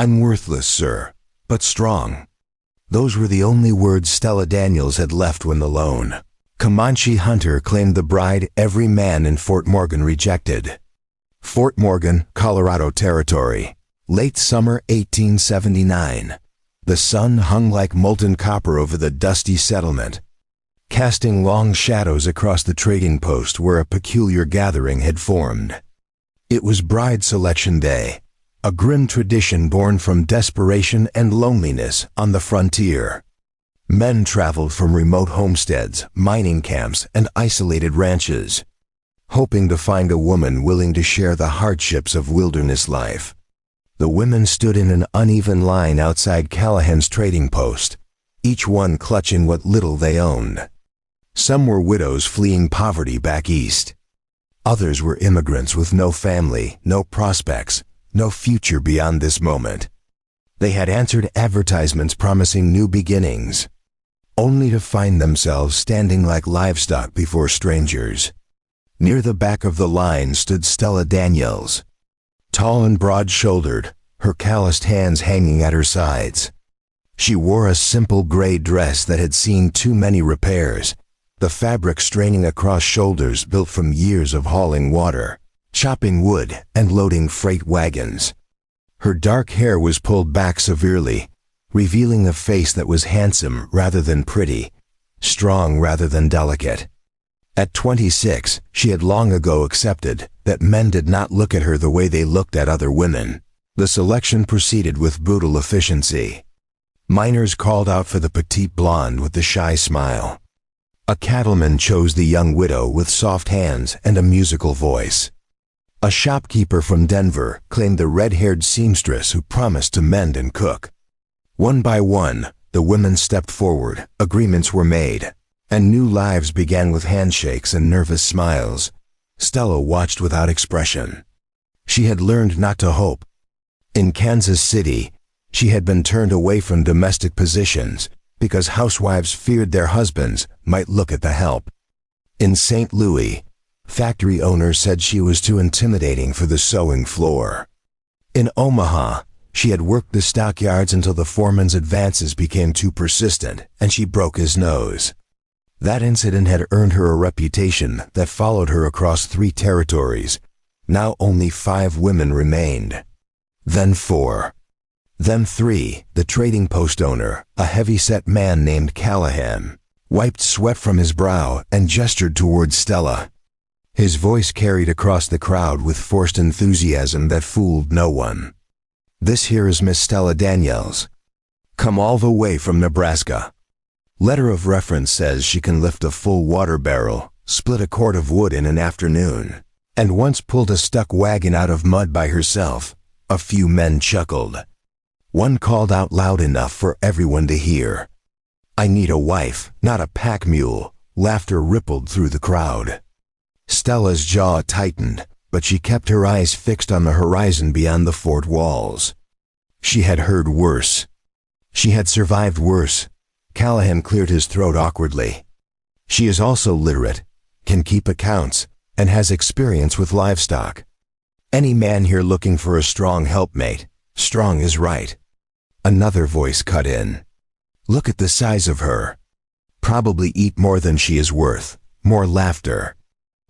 "I'm worthless, sir, but strong." Those were the only words Stella Daniels had left when the lone Comanche hunter claimed the bride every man in Fort Morgan rejected. Fort Morgan, Colorado Territory. Late summer 1879. The sun hung like molten copper over the dusty settlement, casting long shadows across the trading post where a peculiar gathering had formed. It was bride selection day, a grim tradition born from desperation and loneliness on the frontier. Men traveled from remote homesteads, mining camps, and isolated ranches, hoping to find a woman willing to share the hardships of wilderness life. The women stood in an uneven line outside Callahan's trading post, each one clutching what little they owned. Some were widows fleeing poverty back east. Others were immigrants with no family, no prospects, no future beyond this moment. They had answered advertisements promising new beginnings, only to find themselves standing like livestock before strangers. Near the back of the line stood Stella Daniels, tall and broad-shouldered, her calloused hands hanging at her sides. She wore a simple gray dress that had seen too many repairs, the fabric straining across shoulders built from years of hauling water, chopping wood, and loading freight wagons. Her dark hair was pulled back severely, revealing a face that was handsome rather than pretty, strong rather than delicate. At 26, she had long ago accepted that men did not look at her the way they looked at other women. The selection proceeded with brutal efficiency. Miners called out for the petite blonde with the shy smile. A cattleman chose the young widow with soft hands and a musical voice. A shopkeeper from Denver claimed the red-haired seamstress who promised to mend and cook. One by one, the women stepped forward, agreements were made, and new lives began with handshakes and nervous smiles. Stella watched without expression. She had learned not to hope. In Kansas City, she had been turned away from domestic positions because housewives feared their husbands might look at the help. In St. Louis, factory owners said she was too intimidating for the sewing floor. In Omaha, she had worked the stockyards until the foreman's advances became too persistent and she broke his nose. That incident had earned her a reputation that followed her across 3 territories. Now only 5 women remained. Then 4. Then 3. The trading post owner, a heavy-set man named Callahan, wiped sweat from his brow and gestured towards Stella. His voice carried across the crowd with forced enthusiasm that fooled no one. "This here is Miss Stella Daniels. Come all the way from Nebraska. Letter of reference says she can lift a full water barrel, split a cord of wood in an afternoon, and once pulled a stuck wagon out of mud by herself." A few men chuckled. One called out loud enough for everyone to hear, "I need a wife, not a pack mule." Laughter rippled through the crowd. Stella's jaw tightened, but she kept her eyes fixed on the horizon beyond the fort walls. She had heard worse. She had survived worse. Callahan cleared his throat awkwardly. "She is also literate, can keep accounts, and has experience with livestock. Any man here looking for a strong helpmate, strong is right." Another voice cut in. "Look at the size of her. Probably eat more than she is worth." More laughter.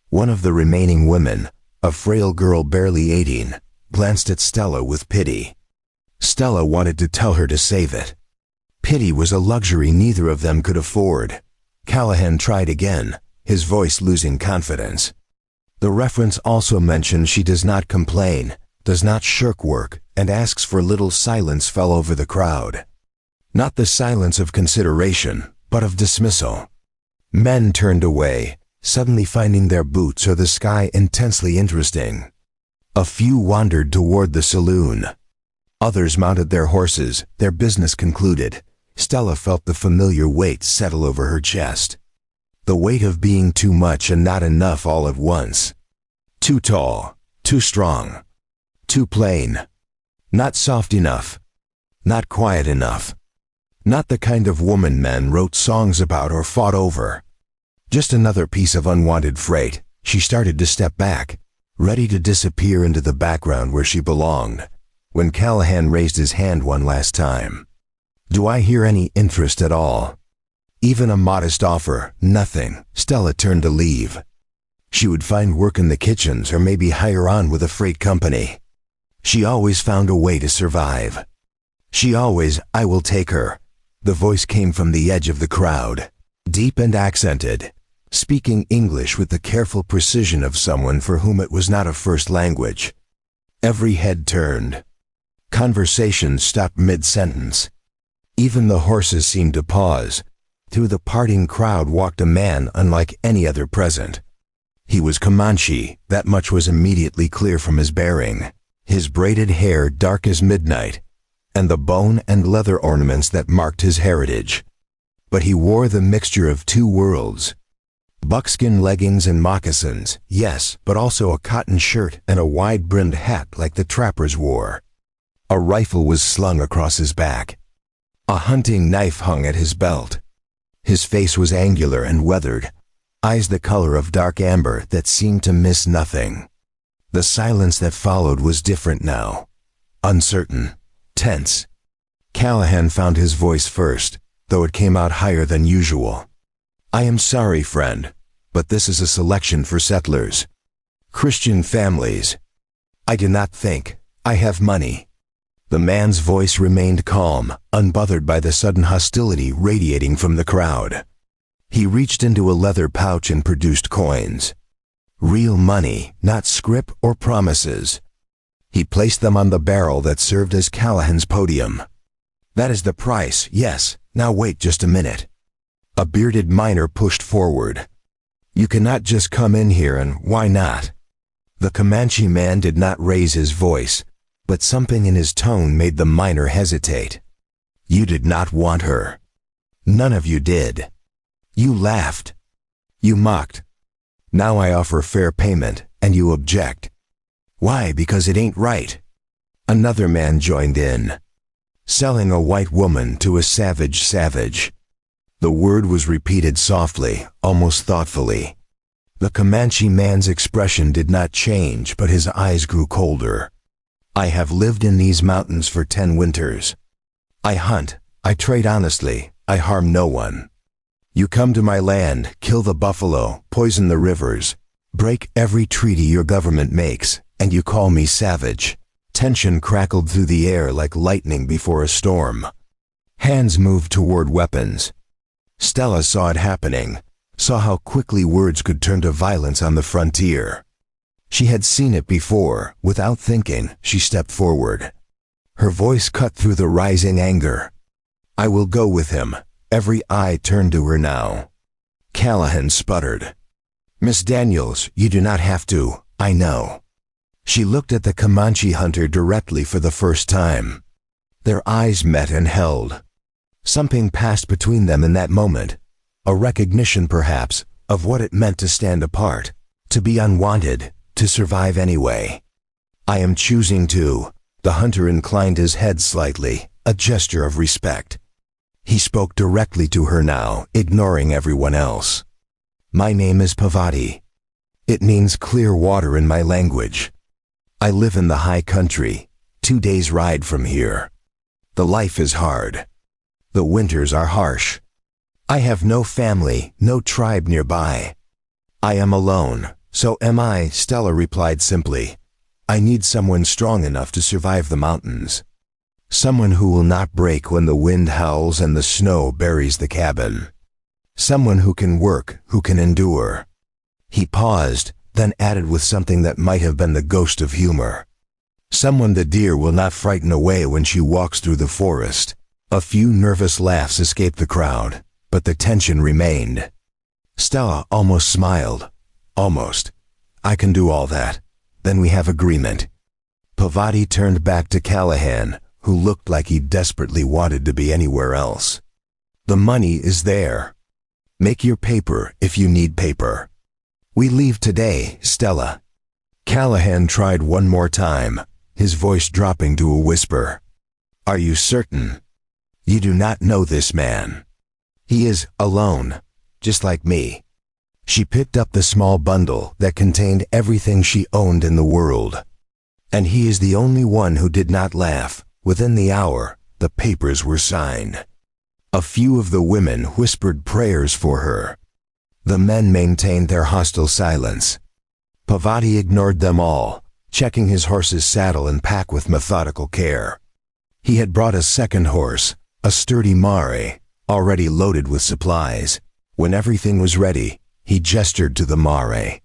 One of the remaining women, a frail girl barely 18, glanced at Stella with pity. Stella wanted to tell her to save it. Pity was a luxury neither of them could afford. Callahan tried again, his voice losing confidence. The reference also mentioned she does not complain, does not shirk work, and asks for little. Silence fell over the crowd. Not the silence of consideration, but of dismissal. Men turned away, suddenly finding their boots or the sky intensely interesting. A few wandered toward the saloon. Others mounted their horses, their business concluded. Stella felt the familiar weight settle over her chest. The weight of being too much and not enough all at once. Too tall, too strong, too plain. Not soft enough, not quiet enough. Not the kind of woman men wrote songs about or fought over. Just another piece of unwanted freight. She started to step back, ready to disappear into the background where she belonged. when Callahan raised his hand one last time. "Do I hear any interest at all?" Even a modest offer, nothing. Stella turned to leave. She would find work in the kitchens or maybe hire on with a freight company. She always found a way to survive. "I will take her." The voice came from the edge of the crowd, deep and accented, speaking English with the careful precision of someone for whom it was not a first language. Every head turned. Conversation stopped mid-sentence. Even the horses seemed to pause. Through the parting crowd walked a man unlike any other present. He was Comanche, that much was immediately clear from his bearing, his braided hair dark as midnight, and the bone and leather ornaments that marked his heritage. But he wore the mixture of two worlds. Buckskin leggings and moccasins, yes, but also a cotton shirt and a wide-brimmed hat like the trappers wore. A rifle was slung across his back. A hunting knife hung at his belt. His face was angular and weathered, eyes the color of dark amber that seemed to miss nothing. The silence that followed was different now. Uncertain, tense. Callahan found his voice first, though it came out higher than usual. "I am sorry, friend, but this is a selection for settlers. Christian families. I do not think I have money." The man's voice remained calm, unbothered by the sudden hostility radiating from the crowd. He reached into a leather pouch and produced coins. Real money, not scrip or promises. He placed them on the barrel that served as Callahan's podium. "That is the price, yes. Now wait just a minute." A bearded miner pushed forward. "You cannot just come in here and why not?" The Comanche man did not raise his voice, but something in his tone made the miner hesitate. "You did not want her. None of you did. You laughed. You mocked. Now I offer fair payment, and you object. Why? Because it ain't right." Another man joined in. "Selling a white woman to a savage. The word was repeated softly, almost thoughtfully. The Comanche man's expression did not change, but his eyes grew colder. "I have lived in these mountains for 10 winters. I hunt, I trade honestly, I harm no one. You come to my land, kill the buffalo, poison the rivers, break every treaty your government makes, and you call me savage." Tension crackled through the air like lightning before a storm. Hands moved toward weapons. Stella saw it happening, saw how quickly words could turn to violence on the frontier. She had seen it before. Without thinking, she stepped forward. Her voice cut through the rising anger. "I will go with him." Every eye turned to her now. Callahan sputtered. "Miss Daniels, you do not have to, I know." She looked at the Comanche hunter directly for the first time. Their eyes met and held. Something passed between them in that moment, a recognition perhaps of what it meant to stand apart, to be unwanted, to survive anyway. "I am choosing to." The hunter inclined his head slightly, a gesture of respect. He spoke directly to her now, ignoring everyone else. "My name is Pavati. It means clear water in my language. I live in the high country, 2 days' ride from here. The life is hard. The winters are harsh. I have no family, no tribe nearby. I am alone, so am I," Stella replied simply. "I need someone strong enough to survive the mountains. Someone who will not break when the wind howls and the snow buries the cabin. Someone who can work, who can endure." He paused, then added with something that might have been the ghost of humor. "Someone the deer will not frighten away when she walks through the forest." A few nervous laughs escaped the crowd, but the tension remained. Stella almost smiled. "Almost. I can do all that. Then we have agreement." Pavati turned back to Callahan, who looked like he desperately wanted to be anywhere else. "The money is there. Make your paper if you need paper. We leave today, Stella." Callahan tried one more time, his voice dropping to a whisper. "Are you certain? You do not know this man. He is alone, just like me." She picked up the small bundle that contained everything she owned in the world. And he is the only one who did not laugh. Within the hour, the papers were signed. A few of the women whispered prayers for her. The men maintained their hostile silence. Pavati ignored them all, checking his horse's saddle and pack with methodical care. He had brought a second horse, a sturdy mare, already loaded with supplies. When everything was ready, he gestured to the mare.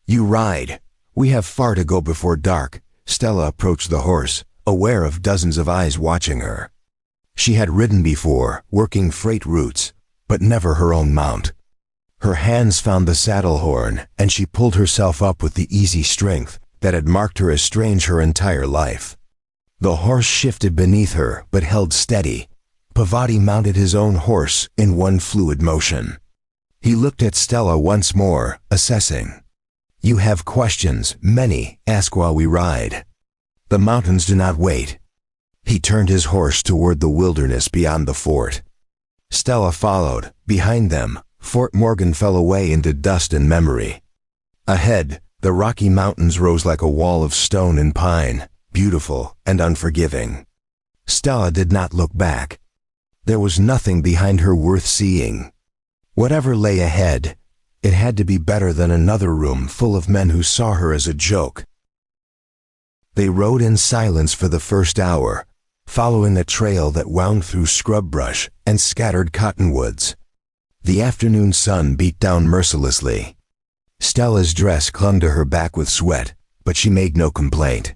"You ride. We have far to go before dark." Stella approached the horse, aware of dozens of eyes watching her. She had ridden before, working freight routes, but never her own mount. Her hands found the saddle horn, and she pulled herself up with the easy strength that had marked her as strange her entire life. The horse shifted beneath her, but held steady. Pavati mounted his own horse in one fluid motion. He looked at Stella once more, assessing. "You have questions, many, ask while we ride. The mountains do not wait." He turned his horse toward the wilderness beyond the fort. Stella followed. Behind them, Fort Morgan fell away into dust and memory. Ahead, the Rocky Mountains rose like a wall of stone and pine, beautiful and unforgiving. Stella did not look back. There was nothing behind her worth seeing. Whatever lay ahead, it had to be better than another room full of men who saw her as a joke. They rode in silence for the first hour, following a trail that wound through scrub brush and scattered cottonwoods. The afternoon sun beat down mercilessly. Stella's dress clung to her back with sweat, but she made no complaint.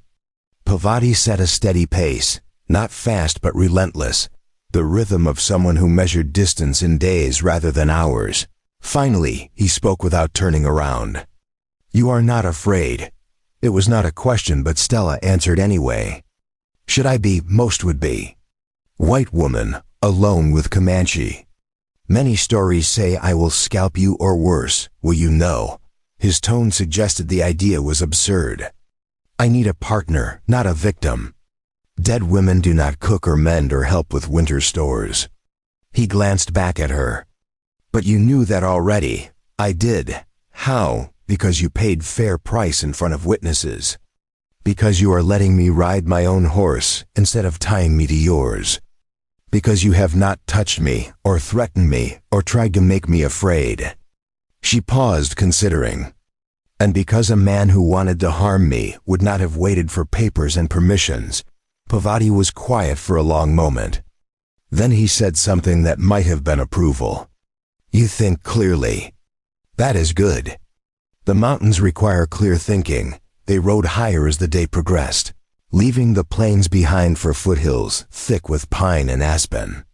Pavati set a steady pace, not fast but relentless, the rhythm of someone who measured distance in days rather than hours. Finally, he spoke without turning around. "You are not afraid." It was not a question, but Stella answered anyway. "Should I be, most would be. White woman, alone with Comanche. Many stories say I will scalp you or worse, will you know?" His tone suggested the idea was absurd. "I need a partner, not a victim. Dead women do not cook or mend or help with winter stores." He glanced back at her. "But you knew that already." "I did." "How?" "Because you paid fair price in front of witnesses. Because you are letting me ride my own horse instead of tying me to yours. Because you have not touched me, or threatened me, or tried to make me afraid." She paused, considering. "And because a man who wanted to harm me would not have waited for papers and permissions." Pavati was quiet for a long moment. Then he said something that might have been approval. "You think clearly. That is good." The mountains require clear thinking. They rode higher as the day progressed, leaving the plains behind for foothills thick with pine and aspen.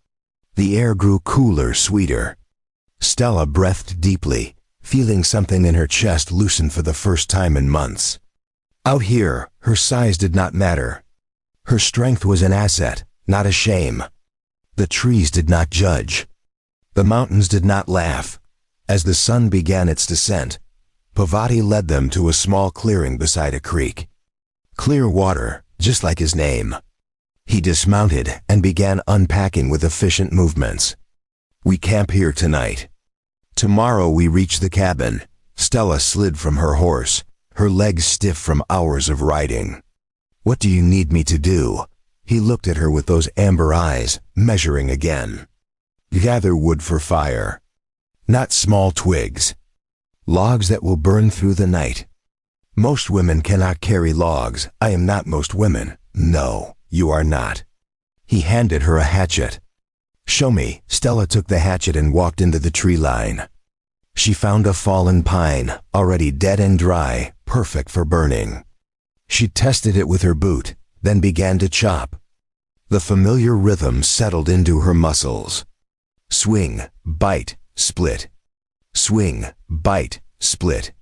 The air grew cooler, sweeter. Stella breathed deeply, feeling something in her chest loosen for the first time in months. Out here, her size did not matter. Her strength was an asset, not a shame. The trees did not judge. The mountains did not laugh. As the sun began its descent, Pavati led them to a small clearing beside a creek. Clear water, just like his name. He dismounted and began unpacking with efficient movements. "We camp here tonight. Tomorrow we reach the cabin." Stella slid from her horse, her legs stiff from hours of riding. "What do you need me to do?" He looked at her with those amber eyes, measuring again. "Gather wood for fire. Not small twigs. Logs that will burn through the night. Most women cannot carry logs. I am not most women." "No, you are not." He handed her a hatchet. "Show me." Stella took the hatchet and walked into the tree line. She found a fallen pine, already dead and dry, perfect for burning. She tested it with her boot, then began to chop. The familiar rhythm settled into her muscles. Swing, bite, split. Swing, bite, split.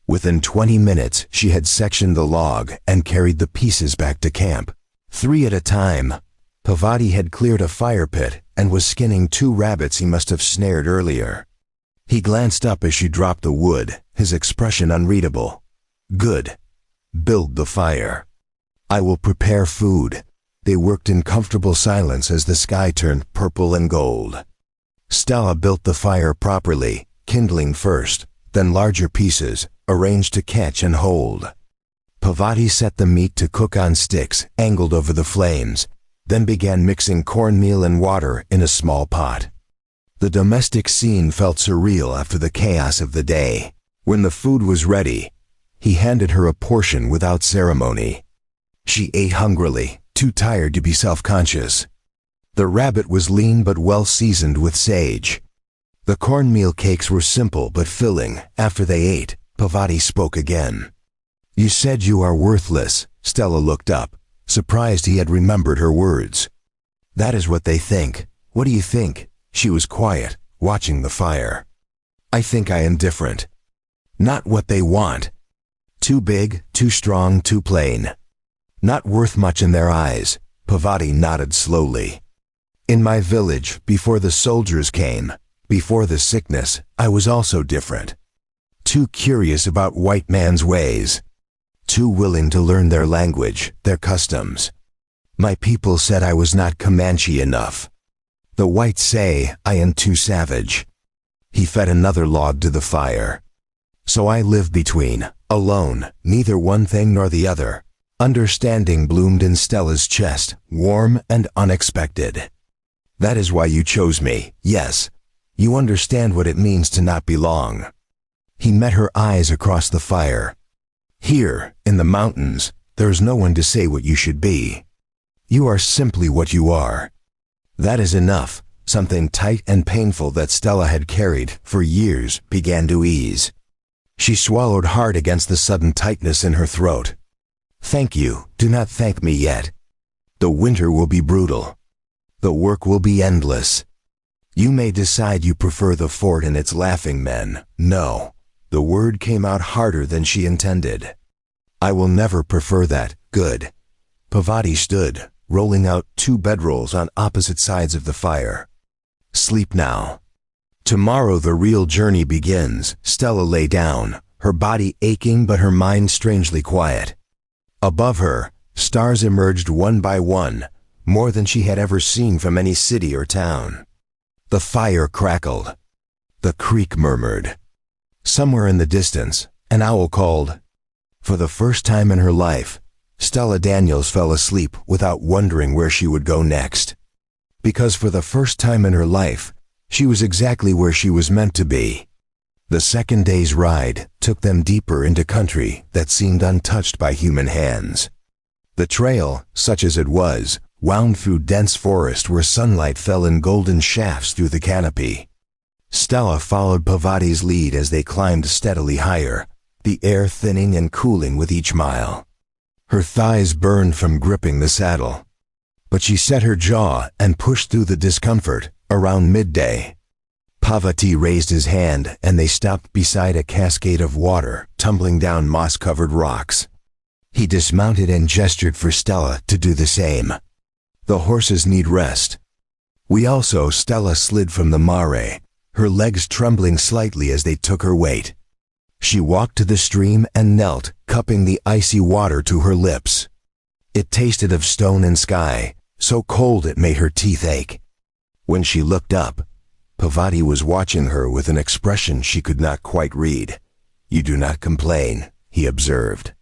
Within 20 minutes, she had sectioned the log and carried the pieces back to camp. 3 at a time. Pavati had cleared a fire pit and was skinning 2 rabbits he must have snared earlier. He glanced up as she dropped the wood, his expression unreadable. "Good. Build the fire. I will prepare food." They worked in comfortable silence as the sky turned purple and gold. Stella built the fire properly, kindling first, then larger pieces, arranged to catch and hold. Pavati set the meat to cook on sticks angled over the flames, then began mixing cornmeal and water in a small pot. The domestic scene felt surreal after the chaos of the day. When the food was ready, he handed her a portion without ceremony. She ate hungrily, too tired to be self-conscious. The rabbit was lean but well seasoned with sage. The cornmeal cakes were simple but filling. After they ate, Pavati spoke again. "You said you are worthless." Stella looked up, surprised he had remembered her words. "That is what they think. What do you think?" She was quiet, watching the fire. "I think I am different. Not what they want. Too big, too strong, too plain. Not worth much in their eyes." Pavati nodded slowly. "In my village, before the soldiers came, before the sickness, I was also different. Too curious about white man's ways. Too willing to learn their language, their customs. My people said I was not Comanche enough. The whites say I am too savage." He fed another log to the fire. "So I lived between, alone, neither one thing nor the other." Understanding bloomed in Stella's chest, warm and unexpected. "That is why you chose me, yes. You understand what it means to not belong." He met her eyes across the fire. "Here, in the mountains, there is no one to say what you should be. You are simply what you are. That is enough." Something tight and painful that Stella had carried for years began to ease. She swallowed hard against the sudden tightness in her throat. "Thank you. Do not thank me yet. The winter will be brutal. The work will be endless. You may decide you prefer the fort and its laughing men. No." The word came out harder than she intended. "I will never prefer that. Good." Pavati stood, rolling out 2 bedrolls on opposite sides of the fire. "Sleep now. Tomorrow the real journey begins." Stella lay down, her body aching but her mind strangely quiet. Above her, stars emerged one by one, more than she had ever seen from any city or town. The fire crackled. The creek murmured. Somewhere in the distance, an owl called. For the first time in her life, Stella Daniels fell asleep without wondering where she would go next. Because for the first time in her life, she was exactly where she was meant to be. The second day's ride took them deeper into country that seemed untouched by human hands. The trail, such as it was, wound through dense forest where sunlight fell in golden shafts through the canopy. Stella followed Pavati's lead as they climbed steadily higher, the air thinning and cooling with each mile. Her thighs burned from gripping the saddle. But she set her jaw and pushed through the discomfort. Around midday, Pavati raised his hand and they stopped beside a cascade of water tumbling down moss-covered rocks. He dismounted and gestured for Stella to do the same. "The horses need rest." "We also." Stella slid from the mare, her legs trembling slightly as they took her weight. She walked to the stream and knelt, cupping the icy water to her lips. It tasted of stone and sky, so cold it made her teeth ache. When she looked up, Pavati was watching her with an expression she could not quite read. "You do not complain," he observed.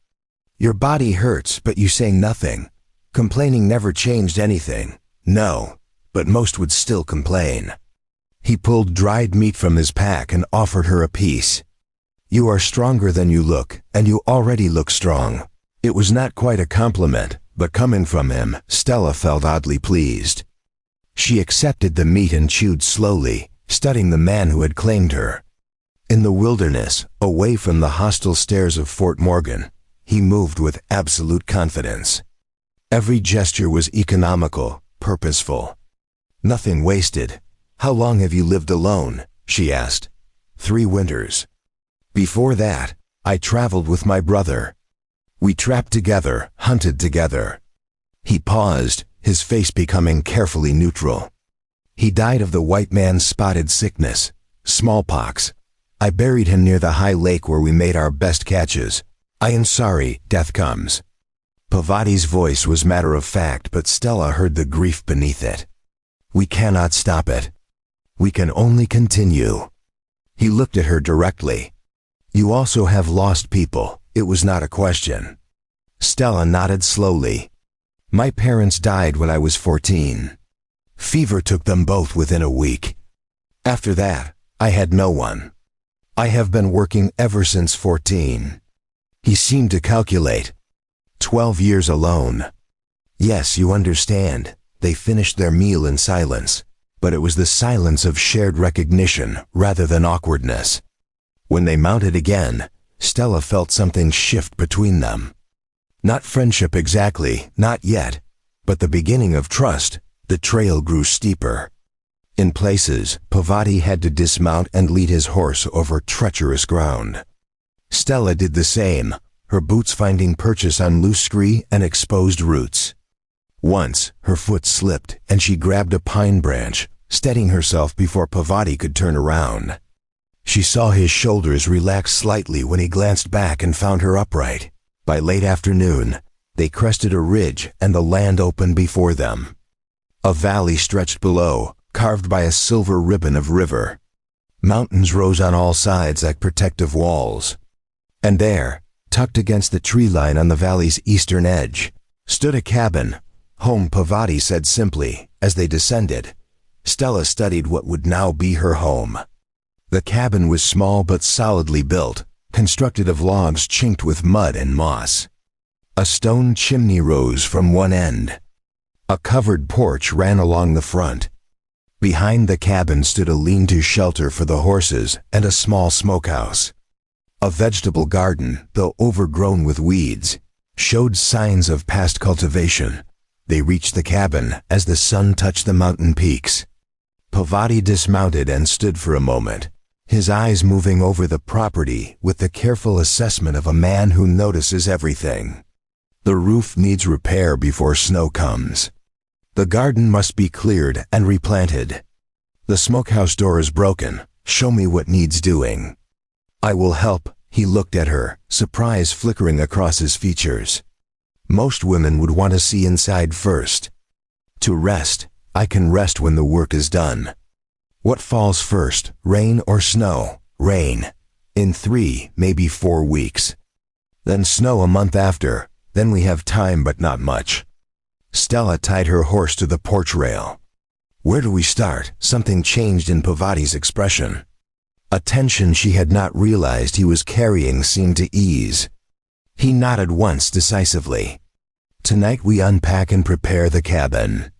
"Your body hurts, but you say nothing. Complaining never changed anything." "No, but most would still complain." He pulled dried meat from his pack and offered her a piece. "You are stronger than you look, and you already look strong." It was not quite a compliment, but coming from him, Stella felt oddly pleased. She accepted the meat and chewed slowly, studying the man who had claimed her. In the wilderness, away from the hostile stares of Fort Morgan, he moved with absolute confidence. Every gesture was economical, purposeful. Nothing wasted. "How long have you lived alone?" she asked. 3 winters. "Before that, I traveled with my brother. We trapped together, hunted together." He paused, his face becoming carefully neutral. "He died of the white man's spotted sickness, smallpox. I buried him near the high lake where we made our best catches. I am sorry, death comes." Pavati's voice was matter of fact, but Stella heard the grief beneath it. "We cannot stop it. We can only continue." He looked at her directly. "You also have lost people." It was not a question. Stella nodded slowly. My parents died when I was 14. Fever took them both within a week. After that, I had no one. I have been working ever since 14. He seemed to calculate. 12 years alone. Yes, you understand, they finished their meal in silence, but it was the silence of shared recognition rather than awkwardness. When they mounted again, Stella felt something shift between them. Not friendship exactly, not yet, but the beginning of trust. The trail grew steeper. In places, Pavati had to dismount and lead his horse over treacherous ground. Stella did the same, her boots finding purchase on loose scree and exposed roots. Once, her foot slipped and she grabbed a pine branch, steadying herself before Pavati could turn around. She saw his shoulders relax slightly when he glanced back and found her upright. By late afternoon, they crested a ridge and the land opened before them. A valley stretched below, carved by a silver ribbon of river. Mountains rose on all sides like protective walls. And there, tucked against the tree line on the valley's eastern edge, stood a cabin. Home, Pavati said simply, as they descended. Stella studied what would now be her home. The cabin was small but solidly built, constructed of logs chinked with mud and moss. A stone chimney rose from one end. A covered porch ran along the front. Behind the cabin stood a lean-to shelter for the horses and a small smokehouse. A vegetable garden, though overgrown with weeds, showed signs of past cultivation. They reached the cabin as the sun touched the mountain peaks. Pavati dismounted and stood for a moment, his eyes moving over the property with the careful assessment of a man who notices everything. The roof needs repair before snow comes. The garden must be cleared and replanted. The smokehouse door is broken. Show me what needs doing. I will help. He looked at her, surprise flickering across his features. Most women would want to see inside first. To rest, I can rest when the work is done. What falls first, rain or snow? Rain. In 3, maybe 4 weeks. Then snow a month after, then we have time but not much. Stella tied her horse to the porch rail. Where do we start? Something changed in Pavati's expression. A tension she had not realized he was carrying seemed to ease. He nodded once decisively. Tonight we unpack and prepare the cabin.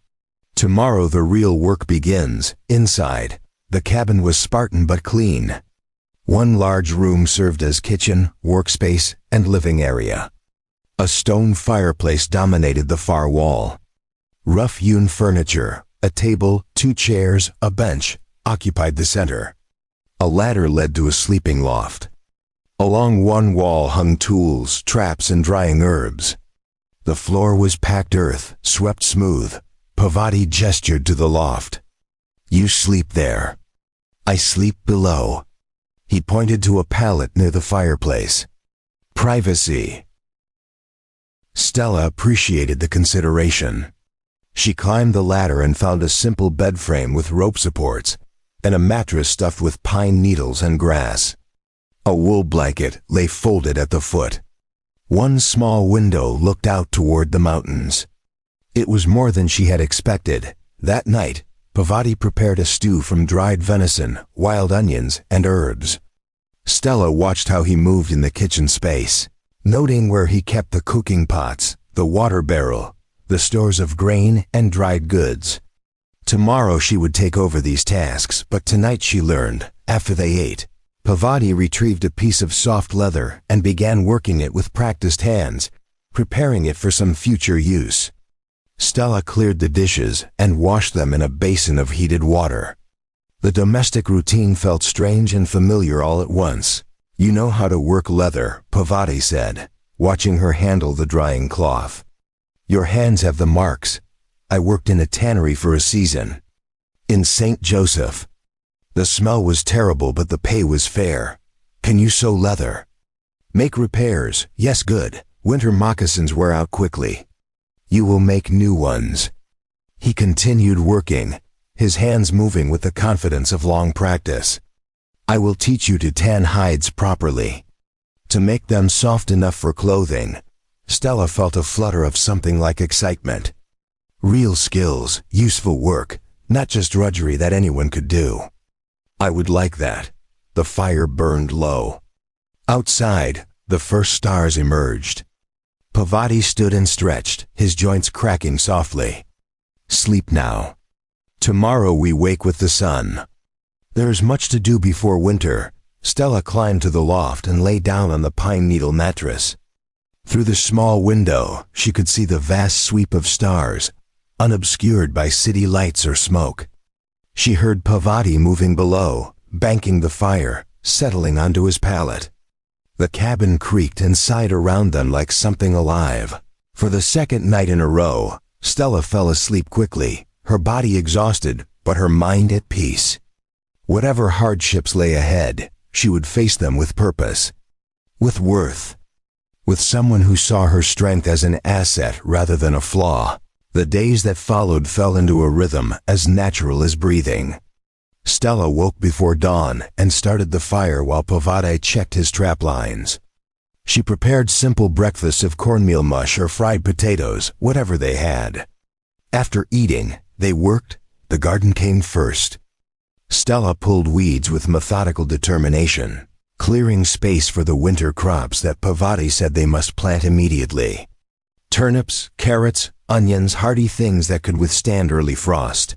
Tomorrow the real work begins, inside. The cabin was Spartan but clean. One large room served as kitchen, workspace, and living area. A stone fireplace dominated the far wall. Rough-hewn furniture, a table, 2 chairs, a bench, occupied the center. A ladder led to a sleeping loft. Along one wall hung tools, traps, and drying herbs. The floor was packed earth, swept smooth. Pavati gestured to the loft. You sleep there. I sleep below. He pointed to a pallet near the fireplace. Privacy. Stella appreciated the consideration. She climbed the ladder and found a simple bed frame with rope supports and a mattress stuffed with pine needles and grass. A wool blanket lay folded at the foot. One small window looked out toward the mountains. It was more than she had expected. That night, Pavati prepared a stew from dried venison, wild onions, and herbs. Stella watched how he moved in the kitchen space, noting where he kept the cooking pots, the water barrel, the stores of grain and dried goods. Tomorrow she would take over these tasks, but tonight she learned, after they ate. Pavati retrieved a piece of soft leather and began working it with practiced hands, preparing it for some future use. Stella cleared the dishes and washed them in a basin of heated water. The domestic routine felt strange and familiar all at once. You know how to work leather, Pavati said, watching her handle the drying cloth. Your hands have the marks. I worked in a tannery for a season. In St. Joseph. The smell was terrible but the pay was fair. Can you sew leather? Make repairs. Yes, good. Winter moccasins wear out quickly. You will make new ones. He continued working, his hands moving with the confidence of long practice. I will teach you to tan hides properly. To make them soft enough for clothing. Stella felt a flutter of something like excitement. Real skills, useful work, not just drudgery that anyone could do. I would like that. The fire burned low. Outside, the first stars emerged. Parvati stood and stretched, his joints cracking softly. Sleep now. Tomorrow we wake with the sun. There is much to do before winter. Stella climbed to the loft and lay down on the pine needle mattress. Through the small window, she could see the vast sweep of stars, unobscured by city lights or smoke. She heard Parvati moving below, banking the fire, settling onto his pallet. The cabin creaked and sighed around them like something alive. For the second night in a row, Stella fell asleep quickly, her body exhausted, but her mind at peace. Whatever hardships lay ahead, she would face them with purpose, with worth, with someone who saw her strength as an asset rather than a flaw. The days that followed fell into a rhythm as natural as breathing. Stella woke before dawn and started the fire while Parvati checked his trap lines. She prepared simple breakfasts of cornmeal mush or fried potatoes, whatever they had. After eating, they worked. The garden came first. Stella pulled weeds with methodical determination, clearing space for the winter crops that Parvati said they must plant immediately. Turnips, carrots, onions, hardy things that could withstand early frost.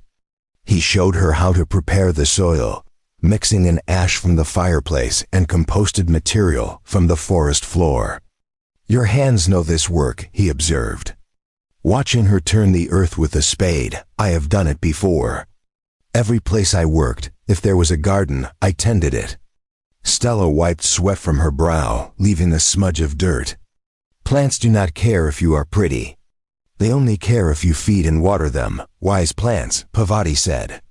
He showed her how to prepare the soil, mixing in ash from the fireplace and composted material from the forest floor. Your hands know this work, he observed. Watching her turn the earth with a spade, I have done it before. Every place I worked, if there was a garden, I tended it. Stella wiped sweat from her brow, leaving a smudge of dirt. Plants do not care if you are pretty. They only care if you feed and water them, wise plants, Parvati said.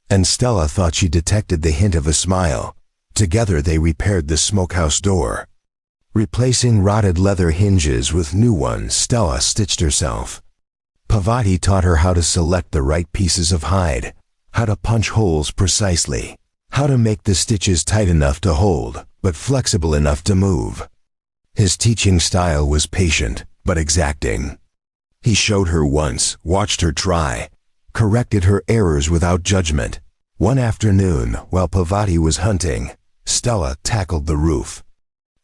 And Stella thought she detected the hint of a smile. Together they repaired the smokehouse door. Replacing rotted leather hinges with new ones, Stella stitched herself. Parvati taught her how to select the right pieces of hide, how to punch holes precisely, how to make the stitches tight enough to hold, but flexible enough to move. His teaching style was patient, but exacting. He showed her once, watched her try, corrected her errors without judgment. One afternoon, while Parvati was hunting, Stella tackled the roof.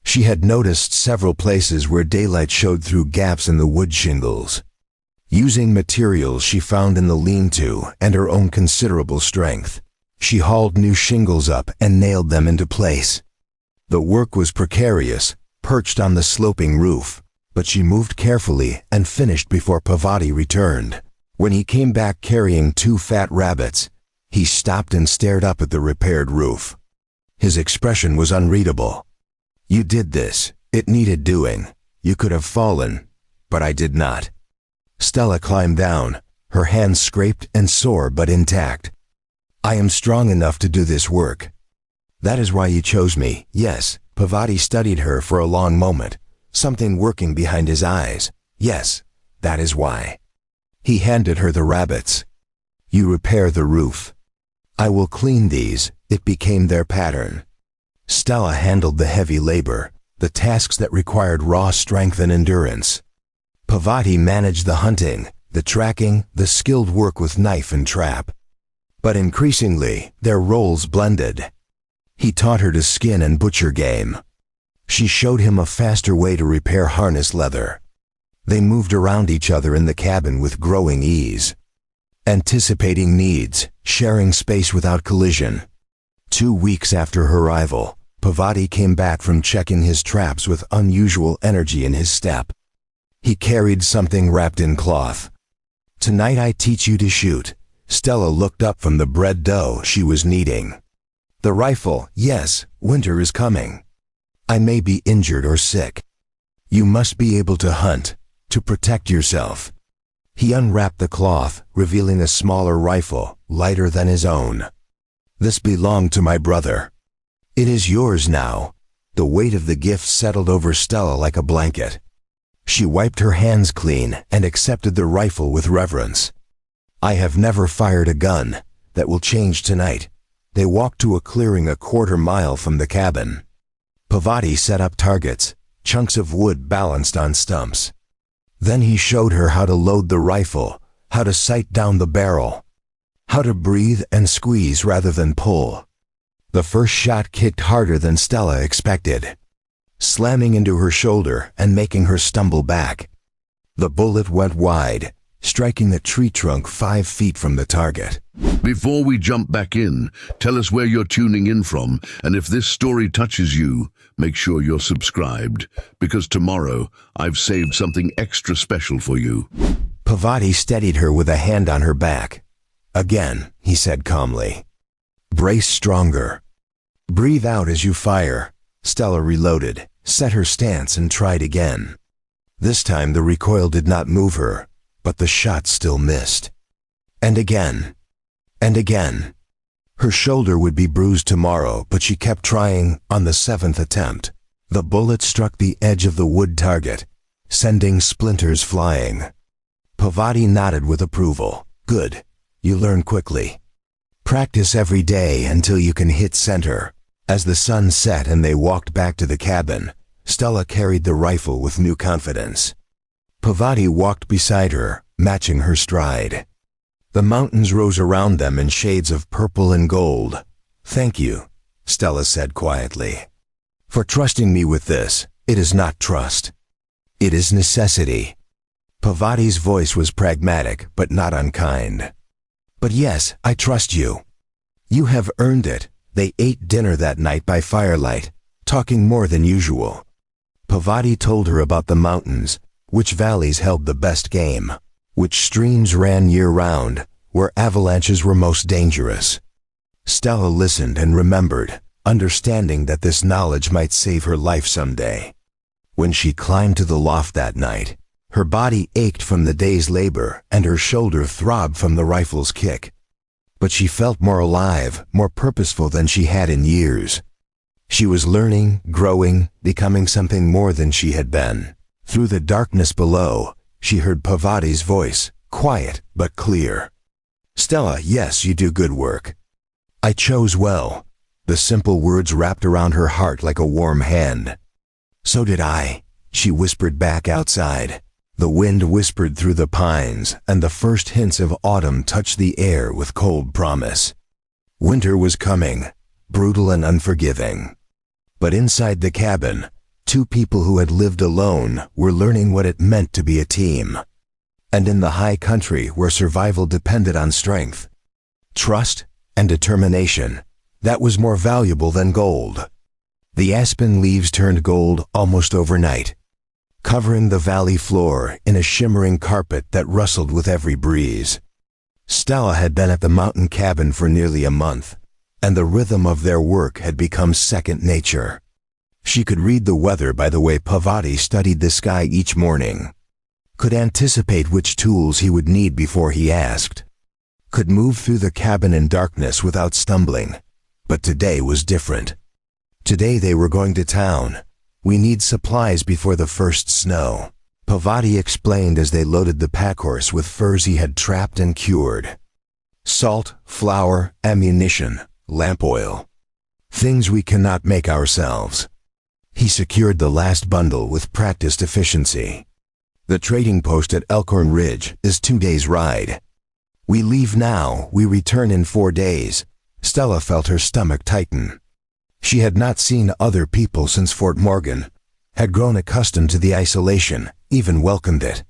She had noticed several places where daylight showed through gaps in the wood shingles. Using materials she found in the lean-to and her own considerable strength, she hauled new shingles up and nailed them into place. The work was precarious, perched on the sloping roof, but she moved carefully and finished before Parvati returned. When he came back carrying 2 fat rabbits, he stopped and stared up at the repaired roof. His expression was unreadable. You did this. It needed doing. You could have fallen, but I did not. Stella climbed down, her hands scraped and sore but intact. I am strong enough to do this work. That is why you chose me. Yes, Parvati studied her for a long moment, something working behind his eyes. Yes, that is why. He handed her the rabbits. You repair the roof. I will clean these. It became their pattern. Stella handled the heavy labor, the tasks that required raw strength and endurance. Parvati managed the hunting, the tracking, the skilled work with knife and trap. But increasingly, their roles blended. He taught her to skin and butcher game. She showed him a faster way to repair harness leather. They moved around each other in the cabin with growing ease, anticipating needs, sharing space without collision. 2 weeks after her arrival, Parvati came back from checking his traps with unusual energy in his step. He carried something wrapped in cloth. Tonight I teach you to shoot. Stella looked up from the bread dough she was kneading. The rifle, yes, winter is coming. I may be injured or sick. You must be able to hunt, to protect yourself. He unwrapped the cloth, revealing a smaller rifle, lighter than his own. This belonged to my brother. It is yours now. The weight of the gift settled over Stella like a blanket. She wiped her hands clean and accepted the rifle with reverence. I have never fired a gun. That will change tonight. They walked to a clearing a quarter-mile from the cabin. Parvati set up targets, chunks of wood balanced on stumps. Then he showed her how to load the rifle, how to sight down the barrel, how to breathe and squeeze rather than pull. The first shot kicked harder than Stella expected, slamming into her shoulder and making her stumble back. The bullet went wide, striking the tree trunk 5 feet from the target. Before we jump back in, tell us where you're tuning in from, and if this story touches you, make sure you're subscribed, because tomorrow I've saved something extra special for you. Parvati steadied her with a hand on her back. Again, he said calmly. Brace stronger. Breathe out as you fire. Stella reloaded, set her stance and tried again. This time the recoil did not move her, but the shot still missed. And again. And again. Her shoulder would be bruised tomorrow, but she kept trying. On the 7th attempt, the bullet struck the edge of the wood target, sending splinters flying. Parvati nodded with approval. Good. You learn quickly. Practice every day until you can hit center. As the sun set and they walked back to the cabin, Stella carried the rifle with new confidence. Parvati walked beside her, matching her stride. The mountains rose around them in shades of purple and gold. Thank you, Stella said quietly. For trusting me with this. It is not trust. It is necessity. Parvati's voice was pragmatic, but not unkind. But yes, I trust you. You have earned it. They ate dinner that night by firelight, talking more than usual. Parvati told her about the mountains, which valleys held the best game, which streams ran year-round, where avalanches were most dangerous. Stella listened and remembered, understanding that this knowledge might save her life someday. When she climbed to the loft that night, her body ached from the day's labor and her shoulder throbbed from the rifle's kick. But she felt more alive, more purposeful than she had in years. She was learning, growing, becoming something more than she had been. Through the darkness below, she heard Parvati's voice, quiet but clear. Stella, yes, you do good work. I chose well. The simple words wrapped around her heart like a warm hand. So did I, she whispered back outside. The wind whispered through the pines, and the first hints of autumn touched the air with cold promise. Winter was coming, brutal and unforgiving. But inside the cabin, 2 people who had lived alone were learning what it meant to be a team. And in the high country where survival depended on strength, trust, and determination, that was more valuable than gold. The aspen leaves turned gold almost overnight, covering the valley floor in a shimmering carpet that rustled with every breeze. Stella had been at the mountain cabin for nearly a month, and the rhythm of their work had become second nature. She could read the weather by the way Parvati studied the sky each morning, could anticipate which tools he would need before he asked, could move through the cabin in darkness without stumbling. But today was different. Today they were going to town. We need supplies before the first snow, Parvati explained as they loaded the packhorse with furs he had trapped and cured. Salt, flour, ammunition, lamp oil. Things we cannot make ourselves. He secured the last bundle with practiced efficiency. The trading post at Elkhorn Ridge is 2 days' ride. We leave now, we return in 4 days. Stella felt her stomach tighten. She had not seen other people since Fort Morgan, had grown accustomed to the isolation, even welcomed it.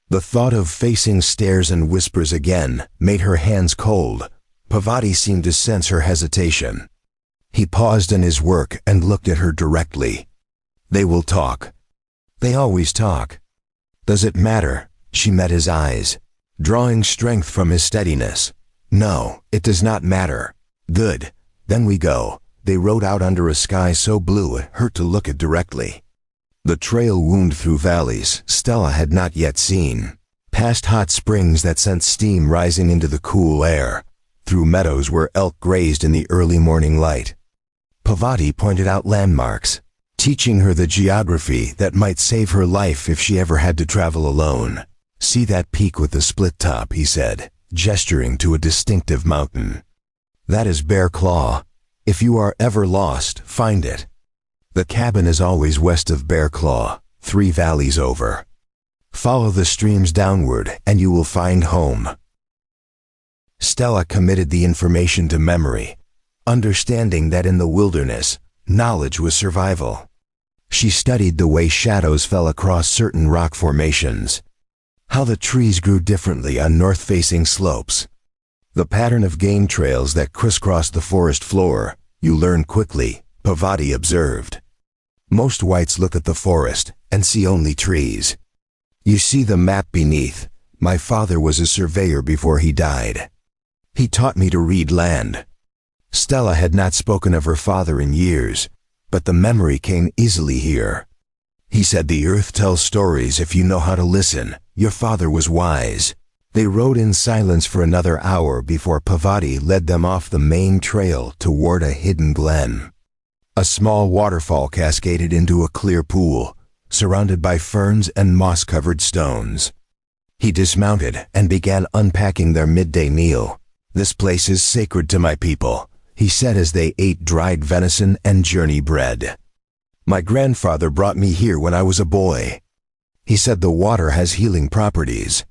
The thought of facing stares and whispers again made her hands cold. Parvati seemed to sense her hesitation. He paused in his work and looked at her directly. They will talk. They always talk. Does it matter? She met his eyes, drawing strength from his steadiness. No, it does not matter. Good. Then we go. They rode out under a sky so blue it hurt to look at directly. The trail wound through valleys Stella had not yet seen, past hot springs that sent steam rising into the cool air, through meadows where elk grazed in the early morning light. Parvati pointed out landmarks, teaching her the geography that might save her life if she ever had to travel alone. See that peak with the split top, he said, gesturing to a distinctive mountain. That is Bear Claw. If you are ever lost, find it. The cabin is always west of Bear Claw, 3 valleys over. Follow the streams downward and you will find home. Stella committed the information to memory, understanding that in the wilderness, knowledge was survival. She studied the way shadows fell across certain rock formations, how the trees grew differently on north-facing slopes, the pattern of game trails that crisscrossed the forest floor. You learn quickly, Parvati observed. Most whites look at the forest and see only trees. You see the map beneath. My father was a surveyor before he died. He taught me to read land. Stella had not spoken of her father in years, but the memory came easily here. He said the earth tells stories if you know how to listen. Your father was wise. They rode in silence for another hour before Parvati led them off the main trail toward a hidden glen. A small waterfall cascaded into a clear pool, surrounded by ferns and moss-covered stones. He dismounted and began unpacking their midday meal. "This place is sacred to my people," he said as they ate dried venison and journey bread. "My grandfather brought me here when I was a boy. He said the water has healing properties."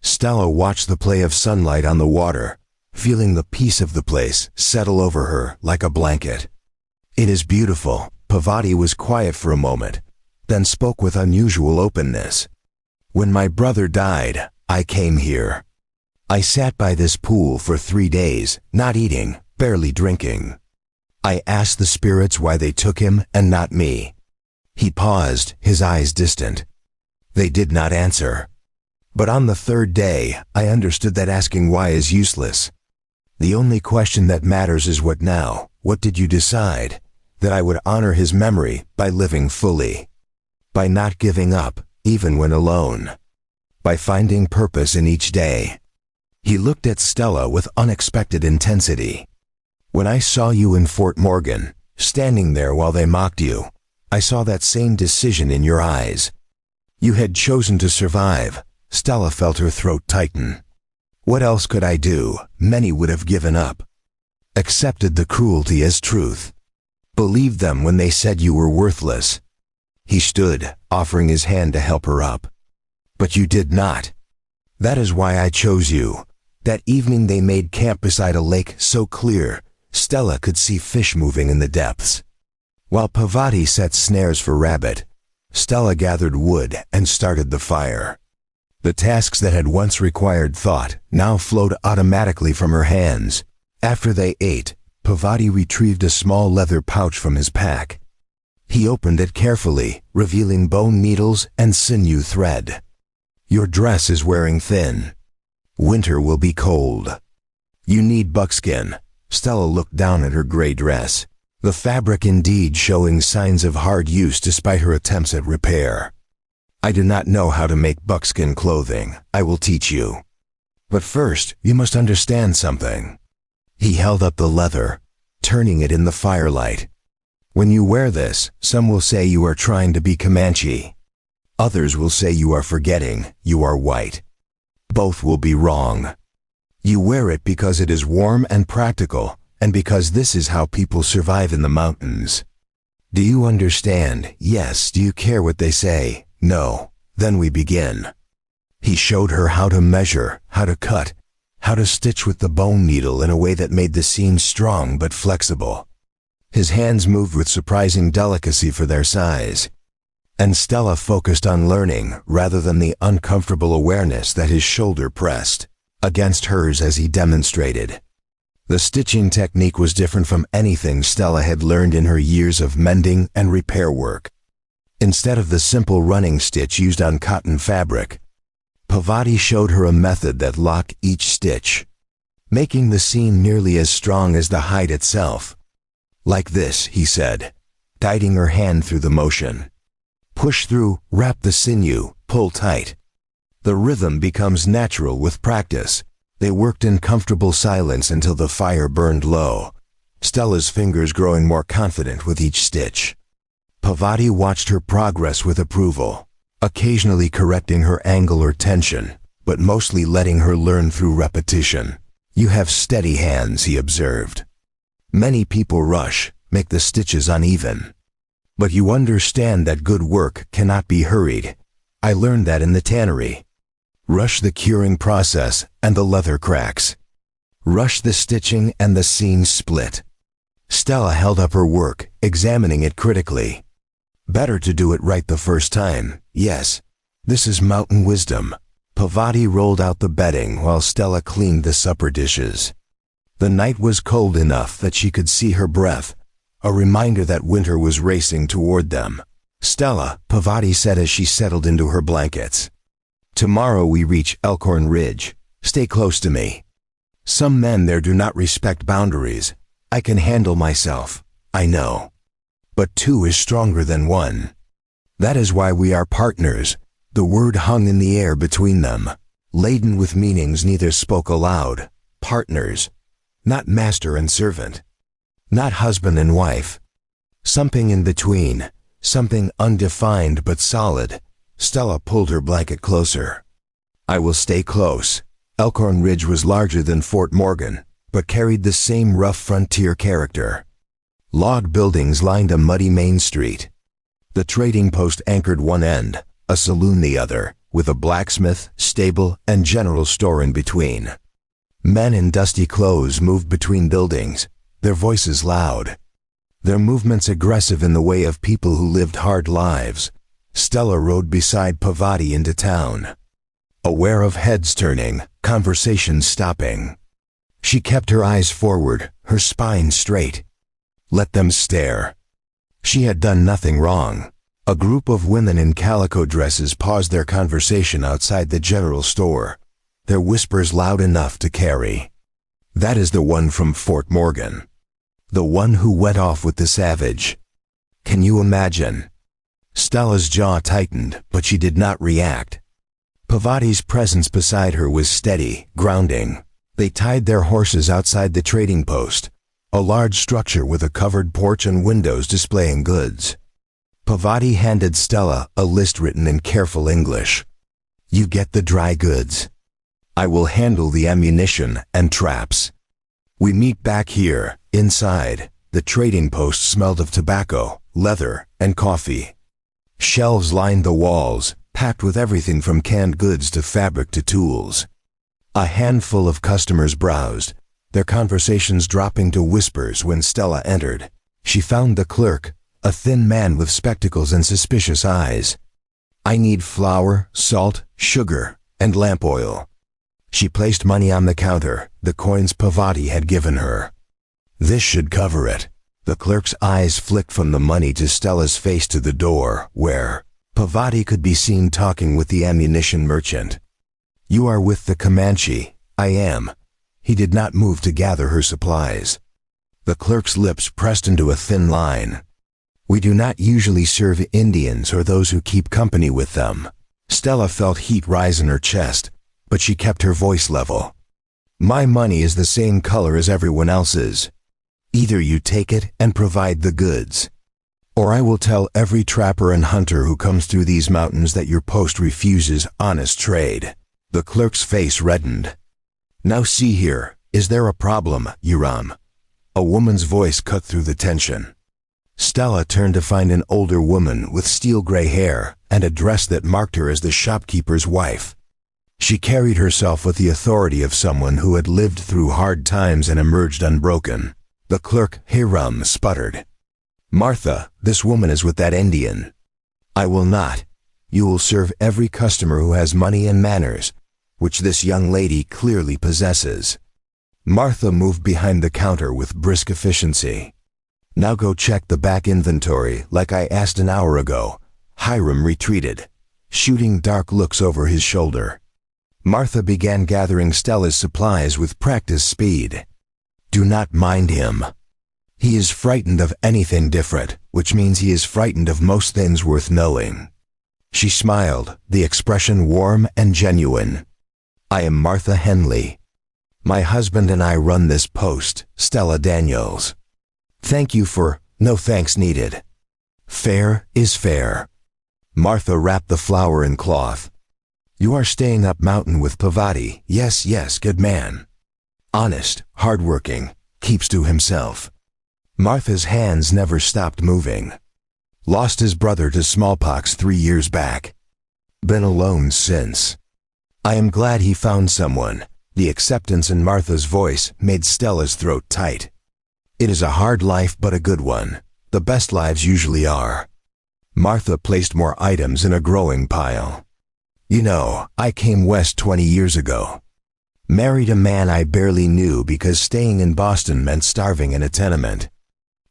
Stella watched the play of sunlight on the water, feeling the peace of the place settle over her like a blanket. "It is beautiful." Parvati was quiet for a moment, then spoke with unusual openness. "When my brother died, I came here. I sat by this pool for 3 days, not eating, barely drinking. I asked the spirits why they took him and not me." He paused, his eyes distant. "They did not answer. But on the 3rd day, I understood that asking why is useless. The only question that matters is what now. What did you decide?" "That I would honor his memory by living fully. By not giving up, even when alone. By finding purpose in each day." He looked at Stella with unexpected intensity. "When I saw you in Fort Morgan, standing there while they mocked you, I saw that same decision in your eyes. You had chosen to survive." Stella felt her throat tighten. "What else could I do?" Many would have given up. Accepted the cruelty as truth. Believed them when they said you were worthless. He stood, offering his hand to help her up. "But you did not. That is why I chose you." That evening they made camp beside a lake so clear, Stella could see fish moving in the depths. While Parvati set snares for rabbit, Stella gathered wood and started the fire. The tasks that had once required thought now flowed automatically from her hands. After they ate, Parvati retrieved a small leather pouch from his pack. He opened it carefully, revealing bone needles and sinew thread. "Your dress is wearing thin. Winter will be cold. You need buckskin." Stella looked down at her gray dress, the fabric indeed showing signs of hard use despite her attempts at repair. "I do not know how to make buckskin clothing. I will teach you. But first, you must understand something." He held up the leather, turning it in the firelight. "When you wear this, some will say you are trying to be Comanche. Others will say you are forgetting you are white. Both will be wrong. You wear it because it is warm and practical, and because this is how people survive in the mountains. Do you understand? Yes. Do you care what they say? No. Then we begin." He showed her how to measure, how to cut, how to stitch with the bone needle in a way that made the seam strong but flexible. His hands moved with surprising delicacy for their size. And Stella focused on learning rather than the uncomfortable awareness that his shoulder pressed against hers as he demonstrated. The stitching technique was different from anything Stella had learned in her years of mending and repair work. Instead of the simple running stitch used on cotton fabric, Parvati showed her a method that locked each stitch, making the seam nearly as strong as the hide itself. "Like this," he said, guiding her hand through the motion. "Push through, wrap the sinew, pull tight." The rhythm becomes natural with practice. They worked in comfortable silence until the fire burned low, Stella's fingers growing more confident with each stitch. Parvati watched her progress with approval, occasionally correcting her angle or tension, but mostly letting her learn through repetition. "You have steady hands," he observed. "Many people rush, make the stitches uneven. But you understand that good work cannot be hurried. I learned that in the tannery. Rush the curing process and the leather cracks. Rush the stitching and the seams split. Stella held up her work, examining it critically. Better to do it right the first time, yes. This is mountain wisdom. Parvati rolled out the bedding while Stella cleaned the supper dishes. The night was cold enough that she could see her breath, a reminder that winter was racing toward them. Stella, Parvati said as she settled into her blankets. Tomorrow we reach Elkhorn Ridge. Stay close to me. Some men there do not respect boundaries. I can handle myself, I know. But two is stronger than one. That is why we are partners. The word hung in the air between them, laden with meanings neither spoke aloud. Partners. Not master and servant. Not husband and wife. Something in between. Something undefined but solid. Stella pulled her blanket closer. I will stay close. Elkhorn Ridge was larger than Fort Morgan, but carried the same rough frontier character. Log buildings lined a muddy main street. The trading post anchored one end, a saloon the other, with a blacksmith, stable, and general store in between. Men in dusty clothes moved between buildings, their voices loud. Their movements aggressive in the way of people who lived hard lives. Stella rode beside Parvati into town. Aware of heads turning, conversations stopping. She kept her eyes forward, her spine straight. Let them stare. She had done nothing wrong. A group of women in calico dresses paused their conversation outside the general store, their whispers loud enough to carry. That is the one from Fort Morgan. The one who went off with the savage. Can you imagine? Stella's jaw tightened, but she did not react. Parvati's presence beside her was steady, grounding. They tied their horses outside the trading post, a large structure with a covered porch and windows displaying goods. Parvati handed Stella a list written in careful English. You get the dry goods. I will handle the ammunition and traps. We meet back here, inside. The trading post smelled of tobacco, leather, and coffee. Shelves lined the walls, packed with everything from canned goods to fabric to tools. A handful of customers browsed, their conversations dropping to whispers when Stella entered. She found the clerk, a thin man with spectacles and suspicious eyes. I need flour, salt, sugar, and lamp oil. She placed money on the counter, the coins Parvati had given her. This should cover it. The clerk's eyes flicked from the money to Stella's face to the door, where Parvati could be seen talking with the ammunition merchant. You are with the Comanche. I am. He did not move to gather her supplies. The clerk's lips pressed into a thin line. We do not usually serve Indians or those who keep company with them. Stella felt heat rise in her chest, but she kept her voice level. My money is the same color as everyone else's. Either you take it and provide the goods, or I will tell every trapper and hunter who comes through these mountains that your post refuses honest trade. The clerk's face reddened. Now see here, is there a problem, Uram? A woman's voice cut through the tension. Stella turned to find an older woman with steel-gray hair and a dress that marked her as the shopkeeper's wife. She carried herself with the authority of someone who had lived through hard times and emerged unbroken. The clerk, Hiram, sputtered. Martha, this woman is with that Indian. I will not. You will serve every customer who has money and manners, which this young lady clearly possesses. Martha moved behind the counter with brisk efficiency. Now go check the back inventory like I asked an hour ago. Hiram retreated, shooting dark looks over his shoulder. Martha began gathering Stella's supplies with practiced speed. Do not mind him. He is frightened of anything different, which means he is frightened of most things worth knowing. She smiled, the expression warm and genuine. I am Martha Henley. My husband and I run this post, Stella Daniels. Thank you for no thanks needed. Fair is fair. Martha wrapped the flour in cloth. You are staying up mountain with Parvati. Yes, yes, good man. Honest, hardworking, keeps to himself. Martha's hands never stopped moving. Lost his brother to smallpox 3 years back. Been alone since. I am glad he found someone. The acceptance in Martha's voice made Stella's throat tight. It is a hard life but a good one. The best lives usually are. Martha placed more items in a growing pile. You know, I came west 20 years ago. Married a man I barely knew because staying in Boston meant starving in a tenement.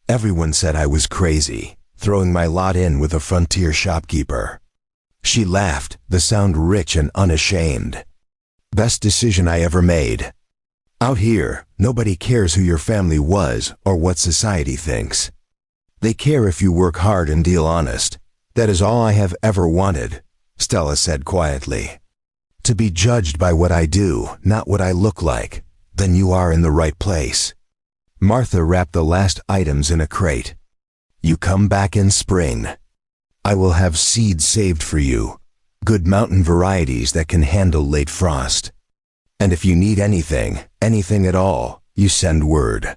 Everyone said I was crazy, throwing my lot in with a frontier shopkeeper. She laughed, the sound rich and unashamed. Best decision I ever made. Out here, nobody cares who your family was or what society thinks. They care if you work hard and deal honest. That is all I have ever wanted, Stella said quietly. To be judged by what I do, not what I look like. Then you are in the right place. Martha wrapped the last items in a crate. You come back in spring. I will have seeds saved for you. Good mountain varieties that can handle late frost. And if you need anything at all, you send word.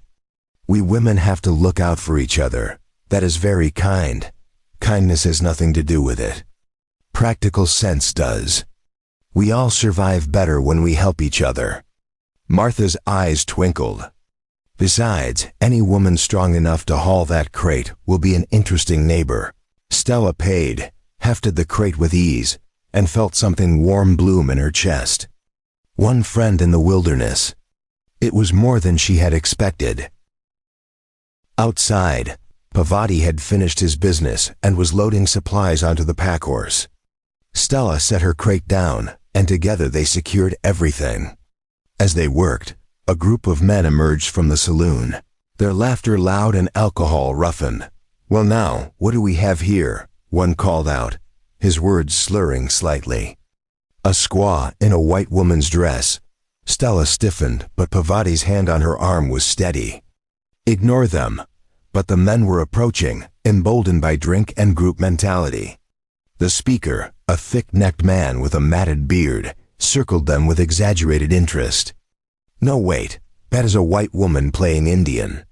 We women have to look out for each other. That is very kind. Kindness has nothing to do with it. Practical sense does. We all survive better when we help each other. Martha's eyes twinkled. Besides, any woman strong enough to haul that crate will be an interesting neighbor. Stella paid, hefted the crate with ease, and felt something warm bloom in her chest. One friend in the wilderness. It was more than she had expected. Outside, Pavati had finished his business and was loading supplies onto the packhorse. Stella set her crate down, and together they secured everything. As they worked, a group of men emerged from the saloon, their laughter loud and alcohol roughened. Well now, what do we have here? One called out, his words slurring slightly. A squaw in a white woman's dress. Stella stiffened, but Pavati's hand on her arm was steady. Ignore them. But the men were approaching, emboldened by drink and group mentality. The speaker, a thick-necked man with a matted beard, circled them with exaggerated interest. No, wait, that is a white woman playing Indian.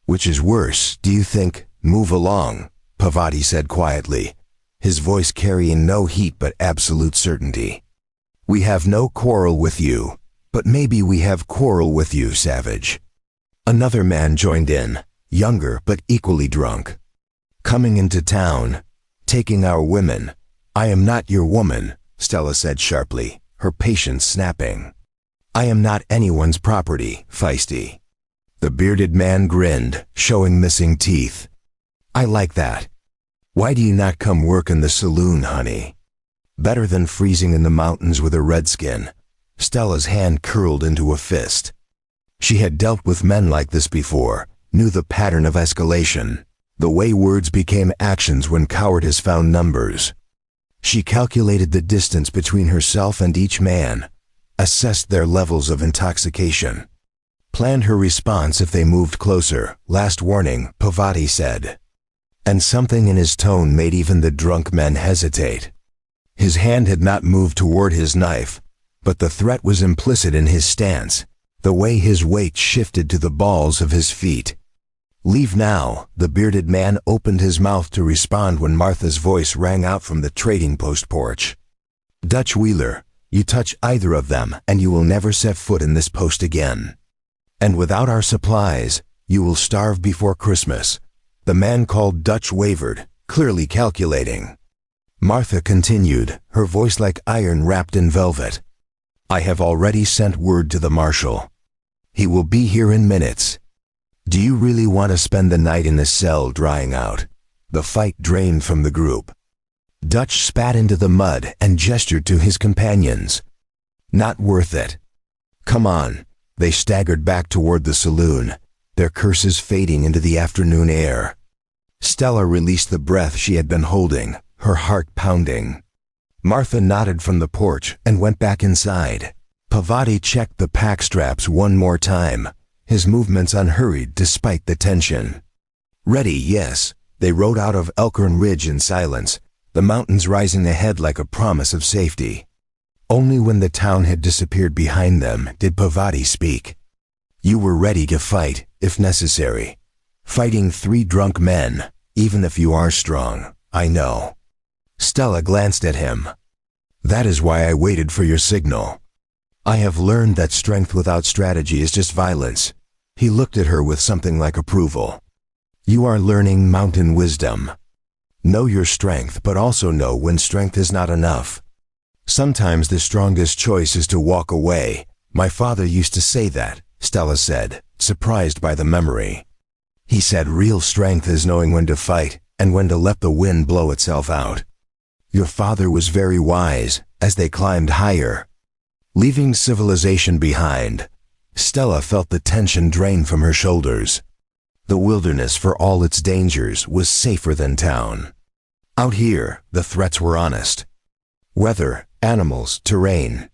Which is worse, do you think? Move along, Pavati said quietly, his voice carrying no heat but absolute certainty. We have no quarrel with you, but maybe we have quarrel with you, savage. Another man joined in, younger but equally drunk. Coming into town, taking our women. I am not your woman, Stella said sharply, her patience snapping. I am not anyone's property, feisty. The bearded man grinned, showing missing teeth. I like that. Why do you not come work in the saloon, honey? Better than freezing in the mountains with a redskin. Stella's hand curled into a fist. She had dealt with men like this before, knew the pattern of escalation, the way words became actions when cowardice found numbers. She calculated the distance between herself and each man, assessed their levels of intoxication, planned her response if they moved closer. Last warning, Pavati said. And something in his tone made even the drunk men hesitate. His hand had not moved toward his knife, but the threat was implicit in his stance, the way his weight shifted to the balls of his feet. Leave now, the bearded man opened his mouth to respond when Martha's voice rang out from the trading post porch. Dutch Wheeler, you touch either of them and you will never set foot in this post again. And without our supplies, you will starve before Christmas. The man called Dutch wavered, clearly calculating. Martha continued, her voice like iron wrapped in velvet. I have already sent word to the marshal. He will be here in minutes. Do you really want to spend the night in the cell drying out? The fight drained from the group. Dutch spat into the mud and gestured to his companions. Not worth it. Come on. They staggered back toward the saloon, their curses fading into the afternoon air. Stella released the breath she had been holding, her heart pounding. Martha nodded from the porch and went back inside. Pavati checked the pack straps one more time, his movements unhurried despite the tension. Ready, yes. They rode out of Elkhorn Ridge in silence, the mountains rising ahead like a promise of safety. Only when the town had disappeared behind them did Pavati speak. You were ready to fight, if necessary. Fighting 3 drunk men, even if you are strong, I know. Stella glanced at him. That is why I waited for your signal. I have learned that strength without strategy is just violence. He looked at her with something like approval. You are learning mountain wisdom. Know your strength, but also know when strength is not enough. Sometimes the strongest choice is to walk away. My father used to say that, Stella said, surprised by the memory. He said real strength is knowing when to fight and when to let the wind blow itself out. Your father was very wise as they climbed higher. Leaving civilization behind, Stella felt the tension drain from her shoulders. The wilderness, for all its dangers, was safer than town. Out here, the threats were honest. Weather, animals, terrain.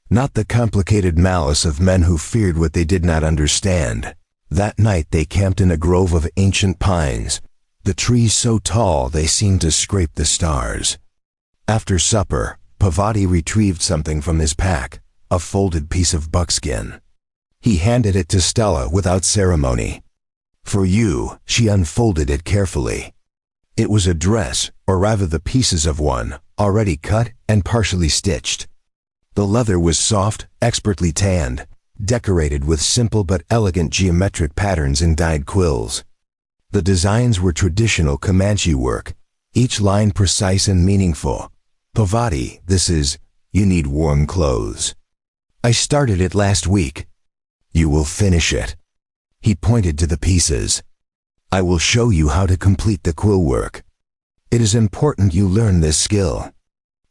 Not the complicated malice of men who feared what they did not understand. That night they camped in a grove of ancient pines, the trees so tall they seemed to scrape the stars. After supper, Pavati retrieved something from his pack, a folded piece of buckskin. He handed it to Stella without ceremony. For you, she unfolded it carefully. It was a dress, or rather the pieces of one, already cut and partially stitched. The leather was soft, expertly tanned, decorated with simple but elegant geometric patterns in dyed quills. The designs were traditional Comanche work, each line precise and meaningful. Pavati, this is, you need warm clothes. I started it last week. You will finish it. He pointed to the pieces. I will show you how to complete the quill work. It is important you learn this skill.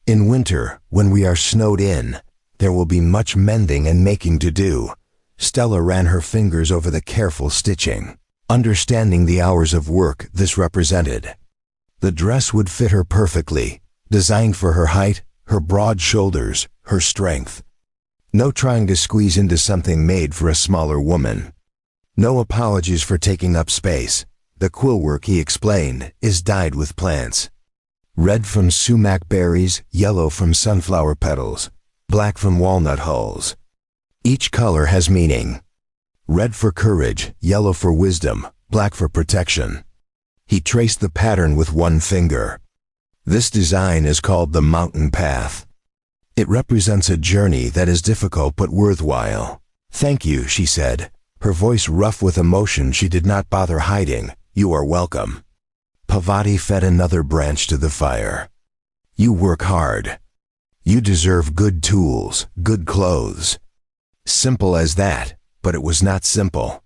In winter, when we are snowed in, there will be much mending and making to do. Stella ran her fingers over the careful stitching, understanding the hours of work this represented. The dress would fit her perfectly, designed for her height, her broad shoulders, her strength. No trying to squeeze into something made for a smaller woman. No apologies for taking up space. The quill work, he explained, is dyed with plants. Red from sumac berries, yellow from sunflower petals, black from walnut hulls. Each color has meaning. Red for courage, yellow for wisdom, black for protection. He traced the pattern with one finger. This design is called the mountain path. It represents a journey that is difficult but worthwhile. Thank you, she said, her voice rough with emotion she did not bother hiding. You are welcome. Pavati fed another branch to the fire. You work hard. You deserve good tools, good clothes. Simple as that, but it was not simple.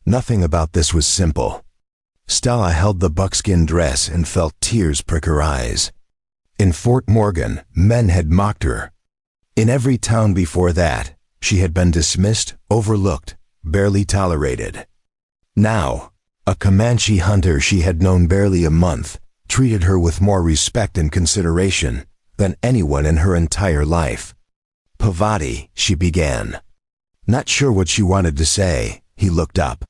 Nothing about this was simple. Stella held the buckskin dress and felt tears prick her eyes. In Fort Morgan, men had mocked her. In every town before that, she had been dismissed, overlooked, barely tolerated. Now, a Comanche hunter she had known barely a month treated her with more respect and consideration than anyone in her entire life. Pavati, she began. Not sure what she wanted to say, he looked up.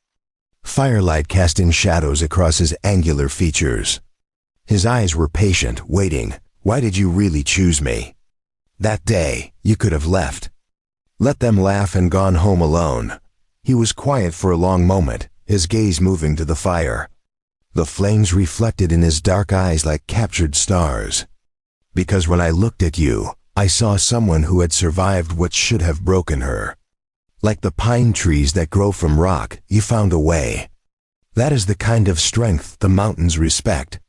Firelight casting shadows across his angular features. His eyes were patient, waiting. Why did you really choose me? That day, you could have left. Let them laugh and gone home alone. He was quiet for a long moment, his gaze moving to the fire. The flames reflected in his dark eyes like captured stars. Because when I looked at you, I saw someone who had survived what should have broken her. Like the pine trees that grow from rock, you found a way. That is the kind of strength the mountains respect.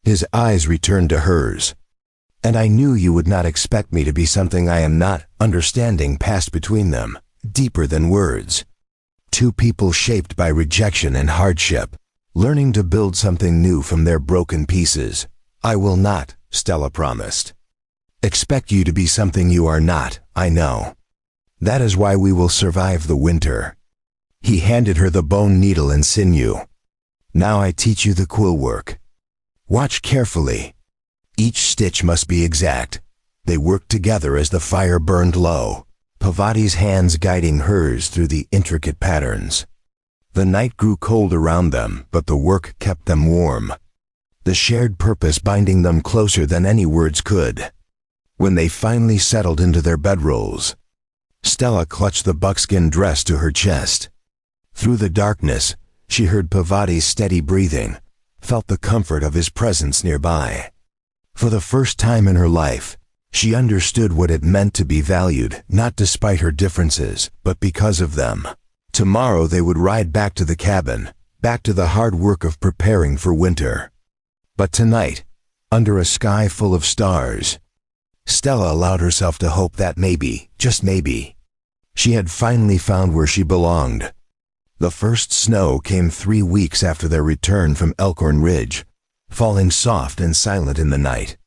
His eyes returned to hers. And I knew you would not expect me to be something I am not. Understanding passed between them, deeper than words. Two people shaped by rejection and hardship, learning to build something new from their broken pieces. I will not, Stella promised. Expect you to be something you are not, I know. That is why we will survive the winter. He handed her the bone needle and sinew. Now I teach you the quill work. Watch carefully. Each stitch must be exact. They worked together as the fire burned low, Pavati's hands guiding hers through the intricate patterns. The night grew cold around them, but the work kept them warm. The shared purpose binding them closer than any words could. When they finally settled into their bedrolls, Stella clutched the buckskin dress to her chest. Through the darkness, she heard Pavati's steady breathing, felt the comfort of his presence nearby. For the first time in her life, She understood what it meant to be valued, not despite her differences, but because of them. Tomorrow they would ride back to the cabin, back to the hard work of preparing for winter. But tonight, under a sky full of stars, Stella allowed herself to hope that maybe, just maybe, she had finally found where she belonged. The first snow came 3 weeks after their return from Elkhorn Ridge, falling soft and silent in the night.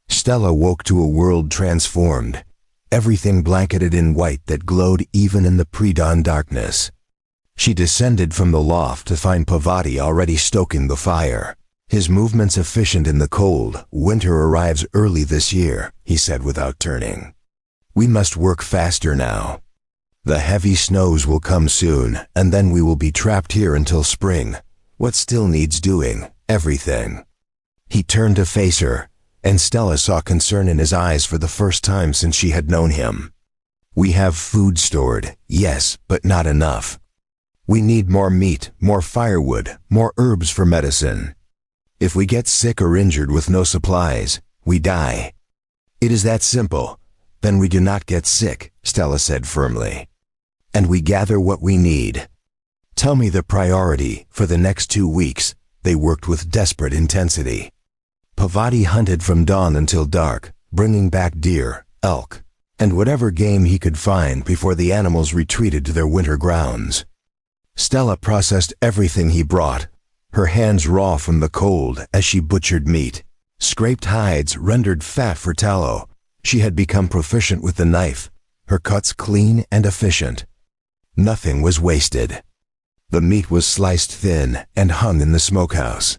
Stella woke to a world transformed, everything blanketed in white that glowed even in the pre-dawn darkness. She descended from the loft to find Pavati already stoking the fire. His movements efficient in the cold. Winter arrives early this year, he said without turning. We must work faster now. The heavy snows will come soon, and then we will be trapped here until spring. What still needs doing? Everything. He turned to face her, and Stella saw concern in his eyes for the first time since she had known him. We have food stored, yes, but not enough. We need more meat, more firewood, more herbs for medicine. If we get sick or injured with no supplies, we die. It is that simple. Then we do not get sick, Stella said firmly. And we gather what we need. Tell me the priority. For the next 2 weeks, they worked with desperate intensity. Pavati hunted from dawn until dark, bringing back deer, elk, and whatever game he could find before the animals retreated to their winter grounds. Stella processed everything he brought, her hands raw from the cold as she butchered meat, scraped hides rendered fat for tallow. She had become proficient with the knife, her cuts clean and efficient. Nothing was wasted. The meat was sliced thin and hung in the smokehouse.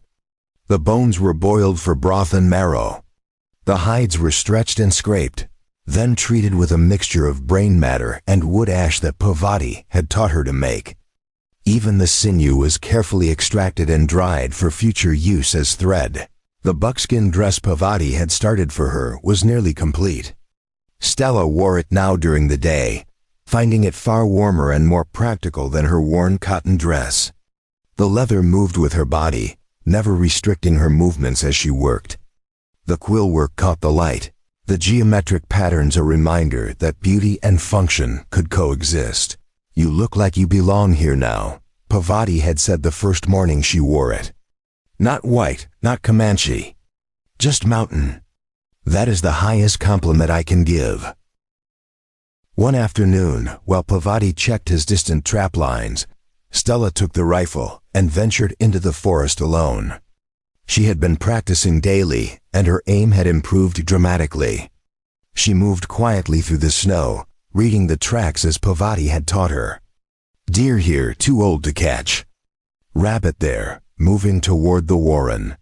The bones were boiled for broth and marrow. The hides were stretched and scraped, then treated with a mixture of brain matter and wood ash that Pavati had taught her to make. Even the sinew was carefully extracted and dried for future use as thread. The buckskin dress Pavati had started for her was nearly complete. Stella wore it now during the day, finding it far warmer and more practical than her worn cotton dress. The leather moved with her body, never restricting her movements as she worked. The quill work caught the light, the geometric patterns a reminder that beauty and function could coexist. You look like you belong here now, Pavati had said the first morning she wore it. Not white, not Comanche, just mountain. That is the highest compliment I can give. One afternoon, while Pavati checked his distant trap lines, Stella took the rifle and ventured into the forest alone. She had been practicing daily, and her aim had improved dramatically. She moved quietly through the snow, reading the tracks as Pavati had taught her. Deer here, too old to catch. Rabbit there, moving toward the warren.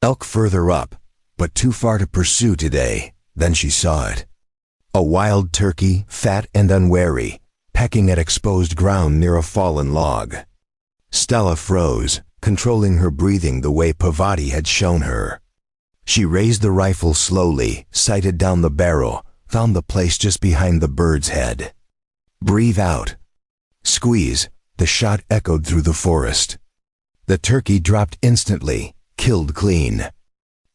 Elk further up, but too far to pursue today. Then she saw it. A wild turkey, fat and unwary, pecking at exposed ground near a fallen log. Stella froze, controlling her breathing the way Pavati had shown her. She raised the rifle slowly, sighted down the barrel, found the place just behind the bird's head. Breathe out. Squeeze. The shot echoed through the forest. The turkey dropped instantly, killed clean.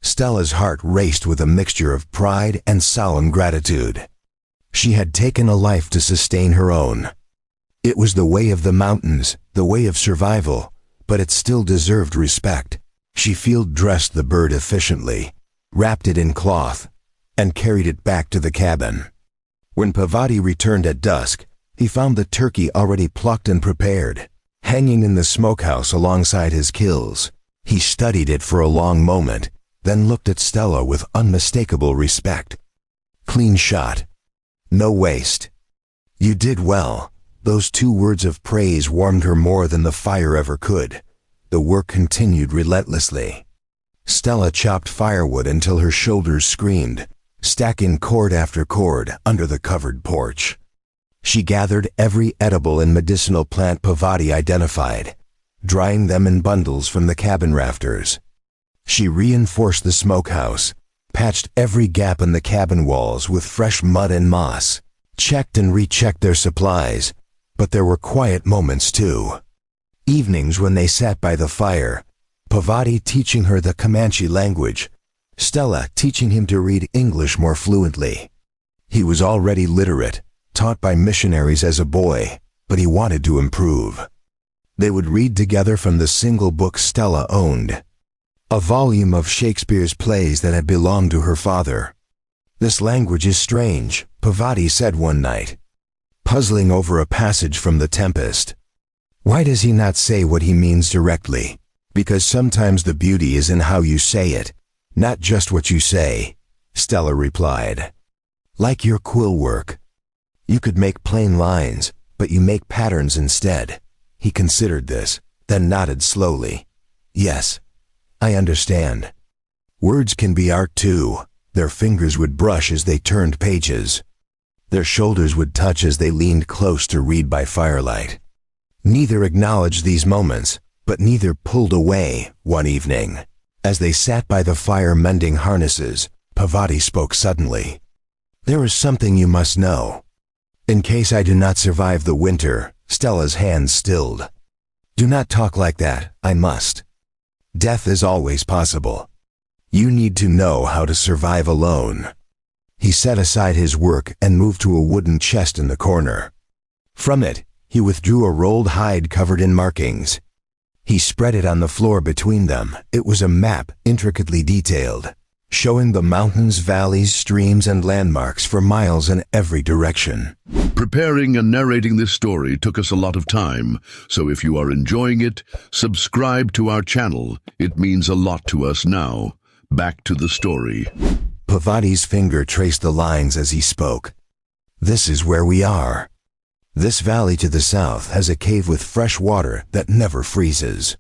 Stella's heart raced with a mixture of pride and solemn gratitude. She had taken a life to sustain her own. It was the way of the mountains, the way of survival, but it still deserved respect. She field dressed the bird efficiently, wrapped it in cloth, and carried it back to the cabin. When Pavati returned at dusk, he found the turkey already plucked and prepared, hanging in the smokehouse alongside his kills. He studied it for a long moment, then looked at Stella with unmistakable respect. Clean shot. No waste. You did well. Those 2 words of praise warmed her more than the fire ever could. The work continued relentlessly. Stella chopped firewood until her shoulders screamed, stacking cord after cord under the covered porch. She gathered every edible and medicinal plant Pavati identified, drying them in bundles from the cabin rafters. She reinforced the smokehouse, patched every gap in the cabin walls with fresh mud and moss, checked and rechecked their supplies, but there were quiet moments too. Evenings when they sat by the fire, Pavati teaching her the Comanche language, Stella teaching him to read English more fluently. He was already literate, taught by missionaries as a boy, but he wanted to improve. They would read together from the single book Stella owned, a volume of Shakespeare's plays that had belonged to her father. "This language is strange," Parvati said one night, puzzling over a passage from The Tempest. "Why does he not say what he means directly?" "Because sometimes the beauty is in how you say it, not just what you say," Stella replied. "Like your quill work. You could make plain lines, but you make patterns instead." He considered this, then nodded slowly. "Yes, I understand. Words can be art too." Their fingers would brush as they turned pages. Their shoulders would touch as they leaned close to read by firelight. Neither acknowledged these moments, but neither pulled away. One evening, as they sat by the fire mending harnesses, Parvati spoke suddenly. "There is something you must know. In case I do not survive the winter," Stella's hands stilled. "Do not talk like that, I must. Death is always possible. You need to know how to survive alone." He set aside his work and moved to a wooden chest in the corner. From it, he withdrew a rolled hide covered in markings. He spread it on the floor between them. It was a map, intricately detailed, showing the mountains, valleys, streams, and landmarks for miles in every direction. Preparing and narrating this story took us a lot of time, so if you are enjoying it, subscribe to our channel. It means a lot to us now. Back to the story. Parvati's finger traced the lines as he spoke. "This is where we are. This valley to the south has a cave with fresh water that never freezes.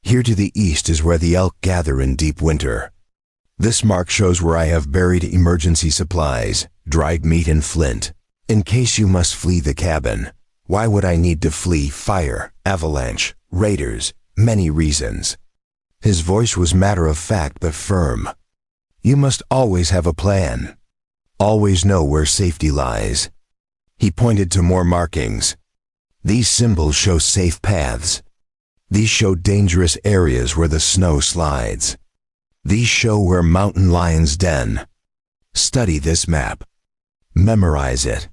Here to the east is where the elk gather in deep winter. This mark shows where I have buried emergency supplies, dried meat and flint. In case you must flee the cabin. Why would I need to flee? Fire, avalanche, raiders, many reasons." His voice was matter-of-fact but firm. "You must always have a plan. Always know where safety lies." He pointed to more markings. "These symbols show safe paths. These show dangerous areas where the snow slides. These show where mountain lions den. Study this map. Memorize it.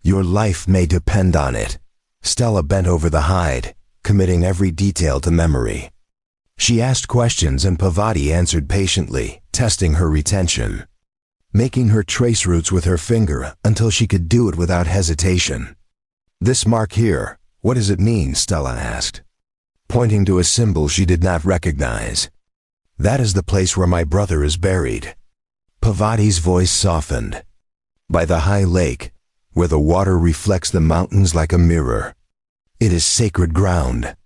Your life may depend on it." Stella bent over the hide, committing every detail to memory. She asked questions and Parvati answered patiently, testing her retention, making her trace routes with her finger until she could do it without hesitation. "This mark here, what does it mean?" Stella asked, pointing to a symbol she did not recognize. "That is the place where my brother is buried." Parvati's voice softened. "By the high lake, where the water reflects the mountains like a mirror. It is sacred ground.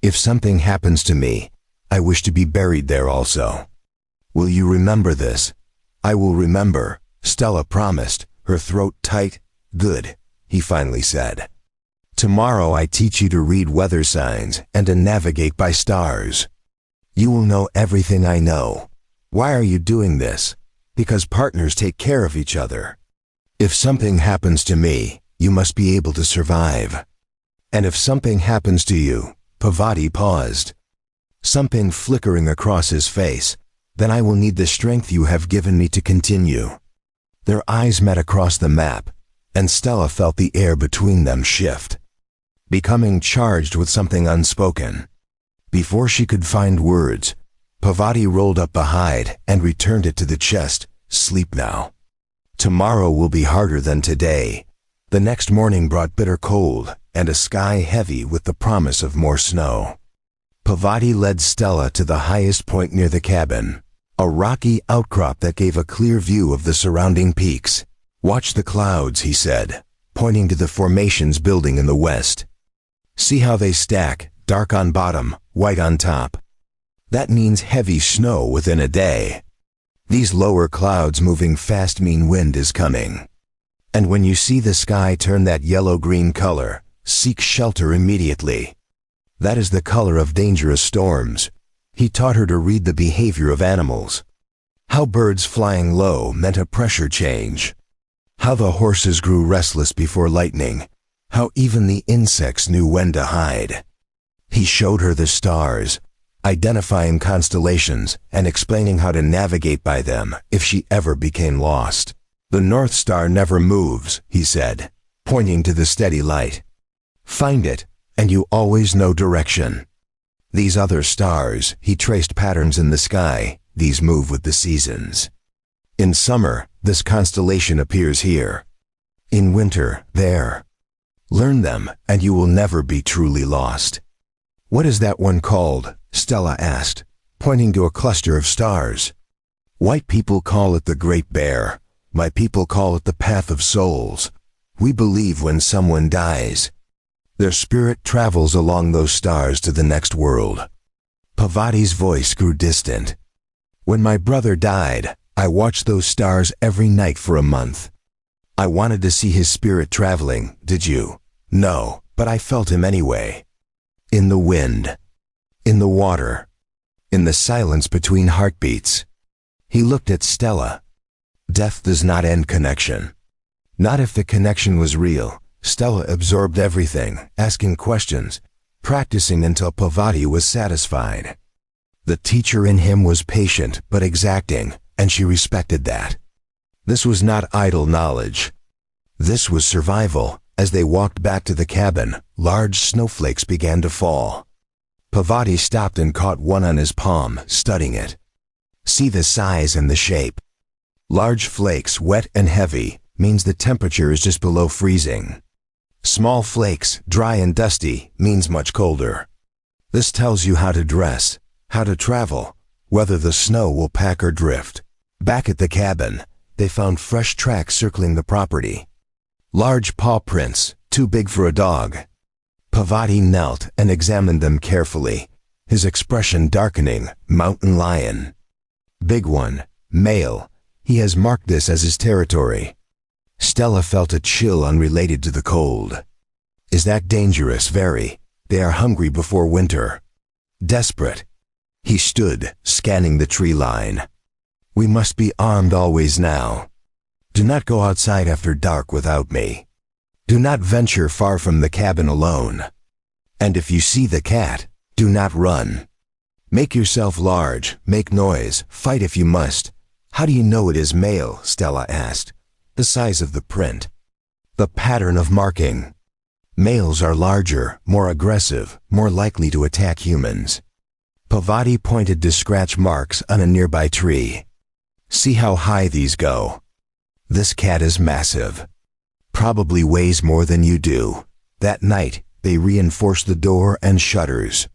If something happens to me, I wish to be buried there also. Will you remember this?" "I will remember," Stella promised, her throat tight. "Good," he finally said. "Tomorrow I teach you to read weather signs and to navigate by stars. You will know everything I know. Why are you doing this? Because partners take care of each other. If something happens to me, you must be able to survive. And if something happens to you," Parvati paused, something flickering across his face, "then I will need the strength you have given me to continue." Their eyes met across the map, and Stella felt the air between them shift, becoming charged with something unspoken. Before she could find words, Parvati rolled up the hide and returned it to the chest. "Sleep now. Tomorrow will be harder than today." The next morning brought bitter cold and a sky heavy with the promise of more snow. Parvati led Stella to the highest point near the cabin, a rocky outcrop that gave a clear view of the surrounding peaks. "Watch the clouds," he said, pointing to the formations building in the west. "See how they stack, dark on bottom, white on top. That means heavy snow within a day. These lower clouds moving fast mean wind is coming. And when you see the sky turn that yellow-green color, seek shelter immediately. That is the color of dangerous storms." He taught her to read the behavior of animals. How birds flying low meant a pressure change. How the horses grew restless before lightning. How even the insects knew when to hide. He showed her the stars, identifying constellations and explaining how to navigate by them if she ever became lost. "The North Star never moves," he said, pointing to the steady light. "Find it, and you always know direction. These other stars," he traced patterns in the sky, "these move with the seasons. In summer, this constellation appears here. In winter, there. Learn them, and you will never be truly lost." "What is that one called?" Stella asked, pointing to a cluster of stars. "White people call it the Great Bear. My people call it the Path of Souls. We believe when someone dies, their spirit travels along those stars to the next world." Pavati's voice grew distant. "When my brother died, I watched those stars every night for a month. I wanted to see his spirit traveling, did you? No, but I felt him anyway. In the wind, in the water, in the silence between heartbeats." He looked at Stella. "Death does not end connection. Not if the connection was real." Stella absorbed everything, asking questions, practicing until Pavati was satisfied. The teacher in him was patient but exacting, and she respected that. This was not idle knowledge. This was survival. As they walked back to the cabin, large snowflakes began to fall. Pavati stopped and caught one on his palm, studying it. "See the size and the shape. Large flakes, wet and heavy, means the temperature is just below freezing. Small flakes, dry and dusty, means much colder. This tells you how to dress, how to travel, whether the snow will pack or drift." Back at the cabin, they found fresh tracks circling the property. Large paw prints, too big for a dog. Pavati knelt and examined them carefully, his expression darkening. "Mountain lion. Big one, male. He has marked this as his territory." Stella felt a chill unrelated to the cold. "Is that dangerous?" "Very. They are hungry before winter. Desperate." He stood, scanning the tree line. "We must be armed always now. Do not go outside after dark without me. Do not venture far from the cabin alone. And if you see the cat, do not run. Make yourself large, make noise, fight if you must." "How do you know it is male?" Stella asked. "The size of the print. The pattern of marking. Males are larger, more aggressive, more likely to attack humans." Pavati pointed to scratch marks on a nearby tree. "See how high these go. This cat is massive. Probably weighs more than you do." That night, they reinforced the door and shutters.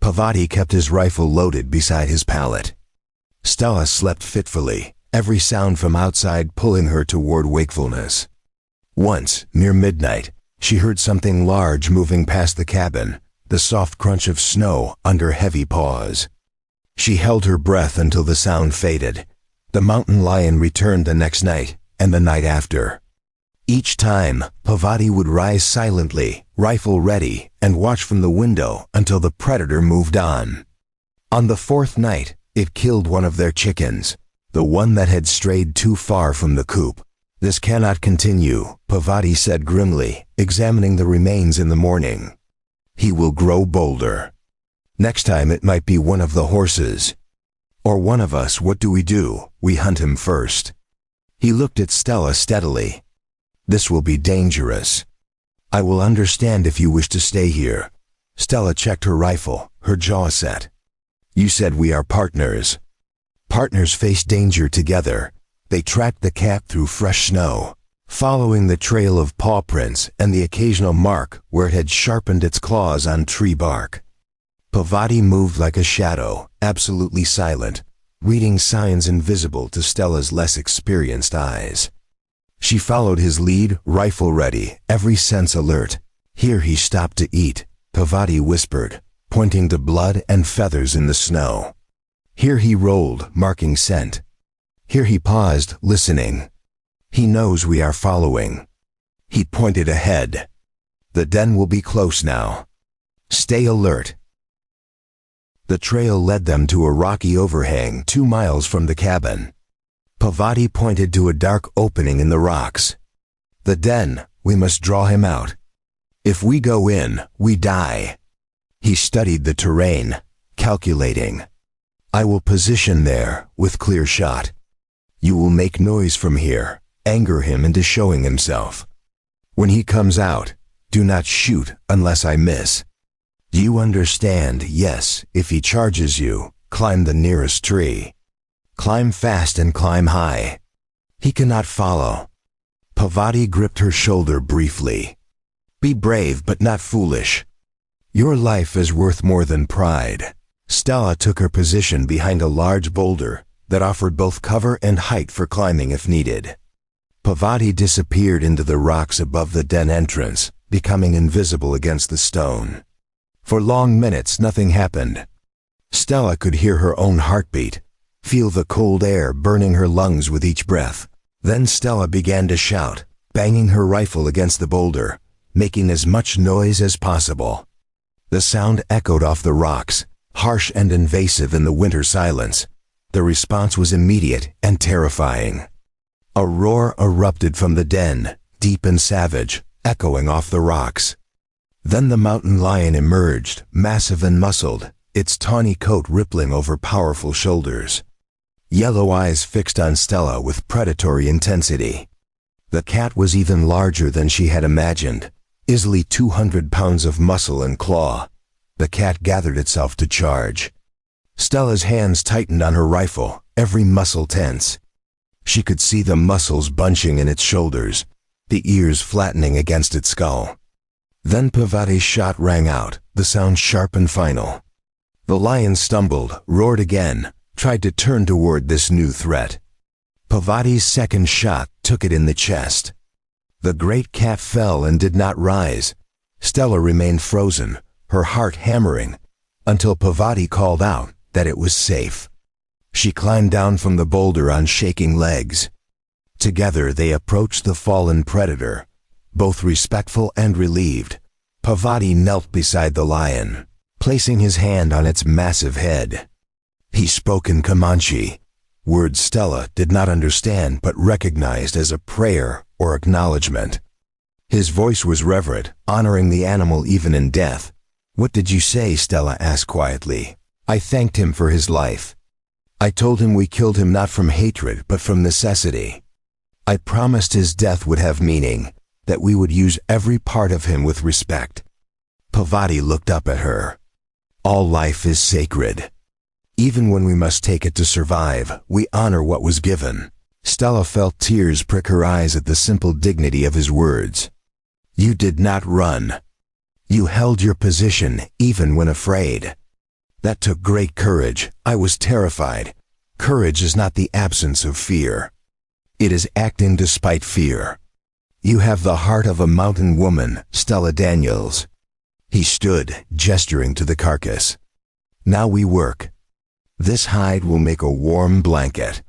Pavati kept his rifle loaded beside his pallet. Stella slept fitfully, every sound from outside pulling her toward wakefulness. Once, near midnight, she heard something large moving past the cabin, the soft crunch of snow under heavy paws. She held her breath until the sound faded. The mountain lion returned the next night, and the night after. Each time, Pavati would rise silently, rifle ready, and watch from the window until the predator moved on. On the fourth night, it killed one of their chickens, the one that had strayed too far from the coop. "This cannot continue," Pavati said grimly, examining the remains in the morning. "He will grow bolder. Next time it might be one of the horses. Or one of us. What do? We hunt him first." He looked at Stella steadily. "This will be dangerous. I will understand if you wish to stay here." Stella checked her rifle, her jaw set. "You said we are partners." Partners face danger together. They tracked the cat through fresh snow, following the trail of paw prints and the occasional mark where it had sharpened its claws on tree bark. Pavati moved like a shadow, absolutely silent, reading signs invisible to Stella's less experienced eyes. She followed his lead, rifle ready, every sense alert. "Here he stopped to eat," Pavati whispered, pointing to blood and feathers in the snow. "Here he rolled, marking scent. Here he paused, listening. He knows we are following." He pointed ahead. "The den will be close now. Stay alert." The trail led them to a rocky overhang 2 miles from the cabin. Pavati pointed to a dark opening in the rocks. "The den, we must draw him out. If we go in, we die." He studied the terrain. calculating. I will position there with clear shot. You will make noise from here, anger him into showing himself. When he comes out, do not shoot unless I miss. Do you understand? Yes, if he charges you, climb the nearest tree. Climb fast and climb high. He cannot follow. Parvati gripped her shoulder briefly. Be brave but not foolish. Your life is worth more than pride. Stella took her position behind a large boulder that offered both cover and height for climbing if needed. Parvati disappeared into the rocks above the den entrance, becoming invisible against the stone. For long minutes nothing happened. Stella could hear her own heartbeat, feel the cold air burning her lungs with each breath. Then Stella began to shout, banging her rifle against the boulder, making as much noise as possible. The sound echoed off the rocks, harsh and invasive in the winter silence. The response was immediate and terrifying. A roar erupted from the den, deep and savage, echoing off the rocks. Then the mountain lion emerged, massive and muscled, its tawny coat rippling over powerful shoulders. Yellow eyes fixed on Stella with predatory intensity. The cat was even larger than she had imagined, easily 200 pounds of muscle and claw. The cat gathered itself to charge. Stella's hands tightened on her rifle, every muscle tense. She could see the muscles bunching in its shoulders, the ears flattening against its skull. Then Parvati's shot rang out, the sound sharp and final. The lion stumbled, roared again, tried to turn toward this new threat. Parvati's second shot took it in the chest. The great cat fell and did not rise. Stella remained frozen, her heart hammering, until Parvati called out that it was safe. She climbed down from the boulder on shaking legs. Together they approached the fallen predator, both respectful and relieved. Parvati knelt beside the lion, placing his hand on its massive head. He spoke in Comanche, words Stella did not understand but recognized as a prayer or acknowledgement. His voice was reverent, honoring the animal even in death. What did you say? Stella asked quietly. I thanked him for his life. I told him we killed him not from hatred but from necessity. I promised his death would have meaning, that we would use every part of him with respect. Parvati looked up at her. All life is sacred. Even when we must take it to survive, we honor what was given. Stella felt tears prick her eyes at the simple dignity of his words. You did not run. You held your position even when afraid. That took great courage. I was terrified. Courage is not the absence of fear. It is acting despite fear. You have the heart of a mountain woman, Stella Daniels. He stood, gesturing to the carcass. Now we work. This hide will make a warm blanket.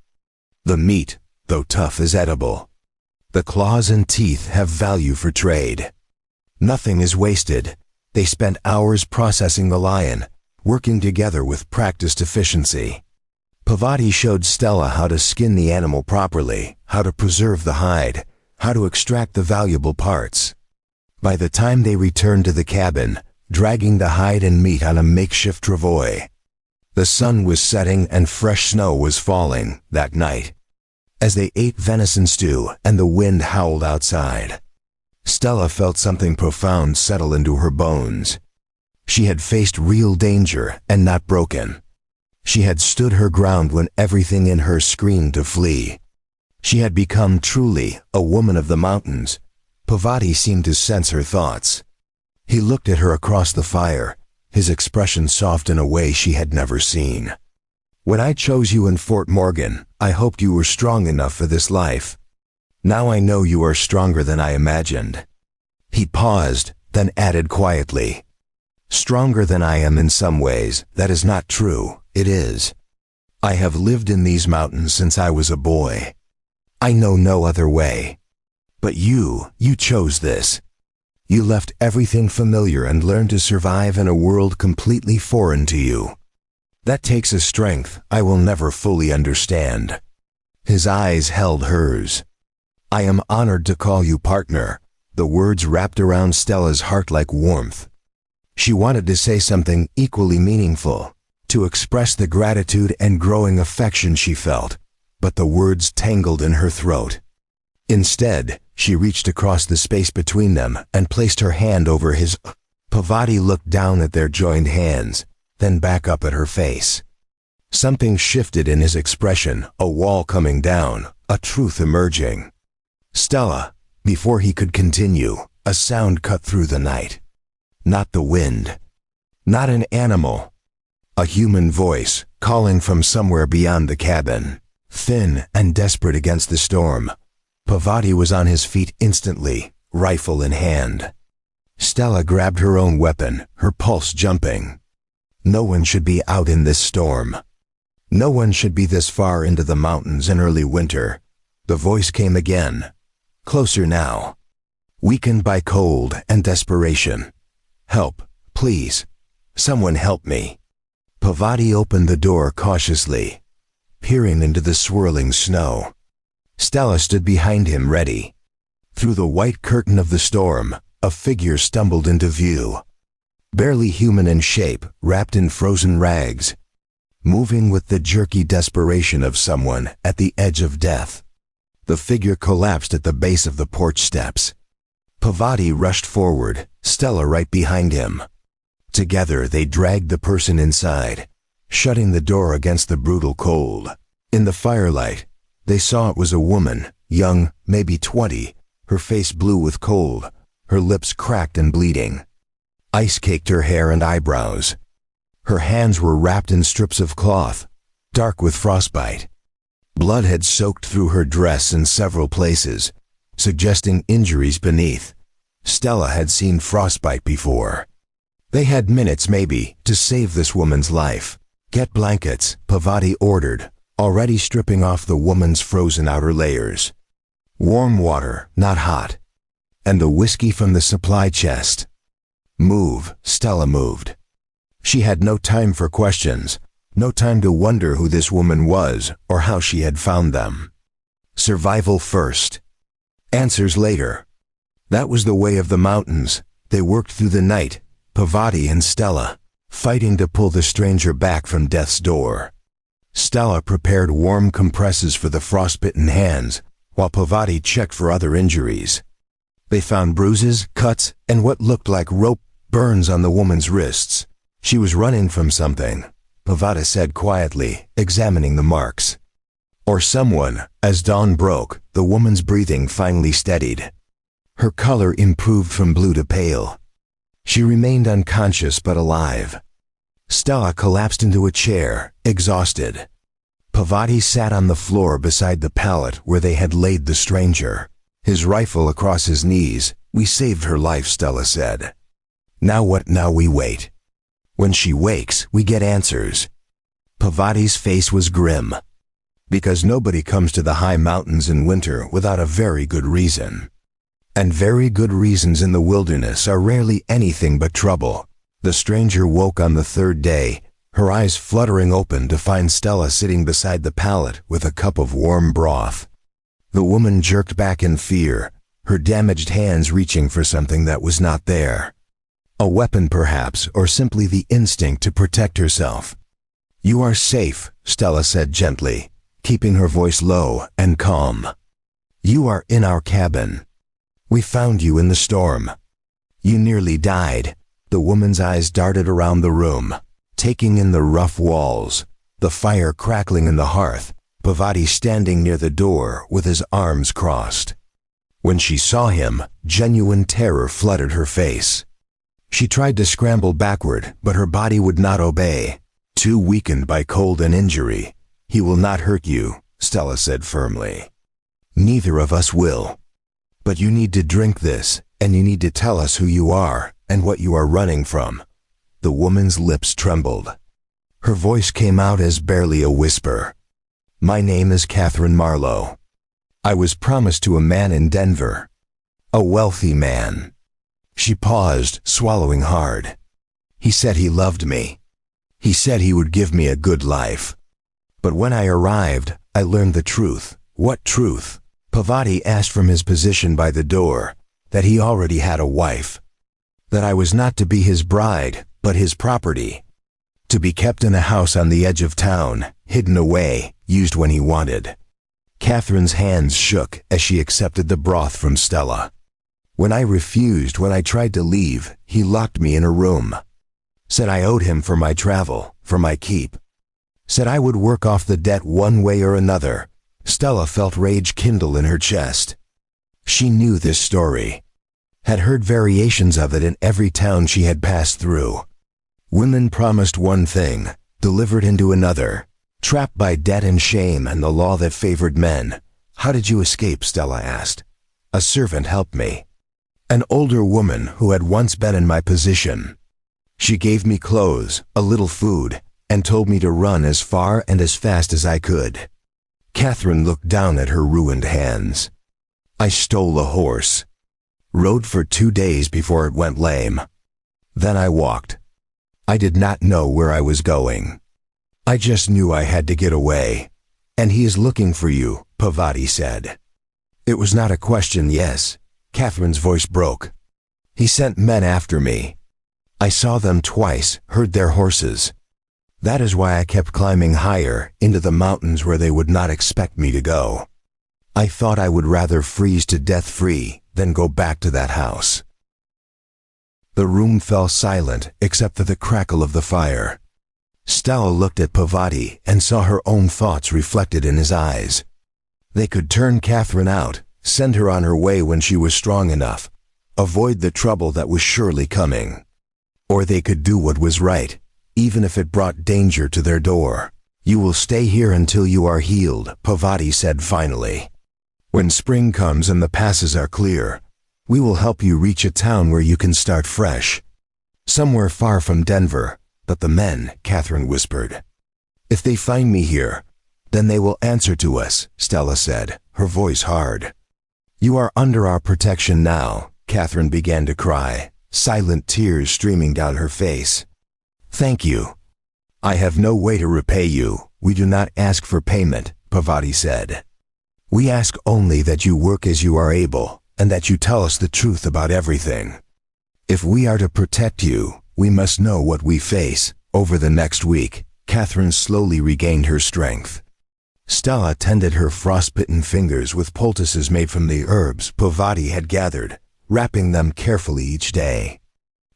The meat, though tough, is edible. The claws and teeth have value for trade. Nothing is wasted. They spent hours processing the lion, working together with practiced efficiency. Parvati showed Stella how to skin the animal properly, how to preserve the hide, how to extract the valuable parts. By the time they returned to the cabin, dragging the hide and meat on a makeshift travois, the sun was setting and fresh snow was falling that night. As they ate venison stew and the wind howled outside, Stella felt something profound settle into her bones. She had faced real danger and not broken. She had stood her ground when everything in her screamed to flee. She had become truly a woman of the mountains. Parvati seemed to sense her thoughts. He looked at her across the fire, his expression soft in a way she had never seen. When I chose you in Fort Morgan, I hoped you were strong enough for this life. Now I know you are stronger than I imagined. He paused, then added quietly, Stronger than I am in some ways. That is not true. It is. I have lived in these mountains since I was a boy. I know no other way. But you chose this. You left everything familiar and learned to survive in a world completely foreign to you. That takes a strength I will never fully understand. His eyes held hers. I am honored to call you partner. The words wrapped around Stella's heart like warmth. She wanted to say something equally meaningful. to express the gratitude and growing affection she felt, but the words tangled in her throat. Instead, she reached across the space between them and placed her hand over his. Parvati looked down at their joined hands, then back up at her face. Something shifted in his expression, a wall coming down, a truth emerging. Stella, before he could continue, a sound cut through the night. Not the wind. Not an animal. A human voice, calling from somewhere beyond the cabin. Thin and desperate against the storm. Parvati was on his feet instantly, rifle in hand. Stella grabbed her own weapon, her pulse jumping. No one should be out in this storm. No one should be this far into the mountains in early winter. The voice came again. Closer now. Weakened by cold and desperation. Help, please. Someone help me. Parvati opened the door cautiously, peering into the swirling snow. Stella stood behind him ready. Through the white curtain of the storm, a figure stumbled into view. Barely human in shape, wrapped in frozen rags. Moving with the jerky desperation of someone at the edge of death. The figure collapsed at the base of the porch steps. Parvati rushed forward, Stella right behind him. Together they dragged the person inside, shutting the door against the brutal cold. In the firelight, they saw it was a woman, young, maybe 20, her face blue with cold, her lips cracked and bleeding. Ice caked her hair and eyebrows. Her hands were wrapped in strips of cloth, dark with frostbite. Blood had soaked through her dress in several places, suggesting injuries beneath. Stella had seen frostbite before. They had minutes, maybe, to save this woman's life. Get blankets, Parvati ordered, already stripping off the woman's frozen outer layers. Warm water, not hot. And the whiskey from the supply chest. Move, Stella moved. She had no time for questions, no time to wonder who this woman was or how she had found them. Survival first. Answers later. That was the way of the mountains. They worked through the night, Parvati and Stella, fighting to pull the stranger back from death's door. Stella prepared warm compresses for the frostbitten hands, while Parvati checked for other injuries. They found bruises, cuts, and what looked like rope burns on the woman's wrists. She was running from something, Parvati said quietly, examining the marks. Or someone. As dawn broke, the woman's breathing finally steadied. Her color improved from blue to pale. She remained unconscious but alive. Stella collapsed into a chair, exhausted. Parvati sat on the floor beside the pallet where they had laid the stranger, his rifle across his knees. We saved her life, Stella said. Now what? Now we wait. When she wakes, we get answers. Parvati's face was grim. Because nobody comes to the high mountains in winter without a very good reason. And very good reasons in the wilderness are rarely anything but trouble. The stranger woke on the third day, her eyes fluttering open to find Stella sitting beside the pallet with a cup of warm broth. The woman jerked back in fear, her damaged hands reaching for something that was not there. A weapon perhaps, or simply the instinct to protect herself. You are safe, Stella said gently, keeping her voice low and calm. You are in our cabin. We found you in the storm. You nearly died. The woman's eyes darted around the room, taking in the rough walls, the fire crackling in the hearth, Parvati standing near the door with his arms crossed. When she saw him, genuine terror flooded her face. She tried to scramble backward, but her body would not obey. Too weakened by cold and injury. He will not hurt you, Stella said firmly. Neither of us will. But you need to drink this, and you need to tell us who you are and what you are running from. The woman's lips trembled. Her voice came out as barely a whisper. My name is Catherine Marlowe. I was promised to a man in Denver. A wealthy man. She paused, swallowing hard. He said he loved me. He said he would give me a good life. But when I arrived, I learned the truth. What truth? Parvati asked from his position by the door, that he already had a wife. That I was not to be his bride, but his property. To be kept in a house on the edge of town, hidden away, used when he wanted. Catherine's hands shook as she accepted the broth from Stella. When I refused, when I tried to leave, he locked me in a room. Said I owed him for my travel, for my keep. Said I would work off the debt one way or another. Stella felt rage kindle in her chest. She knew this story, had heard variations of it in every town she had passed through. Women promised one thing, delivered into another, trapped by debt and shame and the law that favored men. How did you escape? Stella asked. A servant helped me. An older woman who had once been in my position. She gave me clothes, a little food, and told me to run as far and as fast as I could. Catherine looked down at her ruined hands. I stole a horse. Rode for 2 days before it went lame. Then I walked. I did not know where I was going. I just knew I had to get away. And he is looking for you, Pavati said. It was not a question, yes. Catherine's voice broke. He sent men after me. I saw them twice, heard their horses. That is why I kept climbing higher, into the mountains where they would not expect me to go. I thought I would rather freeze to death free than go back to that house. The room fell silent except for the crackle of the fire. Stella looked at Pavati and saw her own thoughts reflected in his eyes. They could turn Catherine out, send her on her way when she was strong enough, avoid the trouble that was surely coming. Or they could do what was right, even if it brought danger to their door. You will stay here until you are healed, Pavati said finally. When spring comes and the passes are clear, we will help you reach a town where you can start fresh. Somewhere far from Denver, but the men, Catherine whispered. If they find me here, then they will answer to us, Stella said, her voice hard. You are under our protection now, Catherine began to cry, silent tears streaming down her face. Thank you. I have no way to repay you. We do not ask for payment, Pavati said. We ask only that you work as you are able, and that you tell us the truth about everything. If we are to protect you, we must know what we face. Over the next week, Catherine slowly regained her strength. Stella tended her frostbitten fingers with poultices made from the herbs Pavati had gathered, wrapping them carefully each day.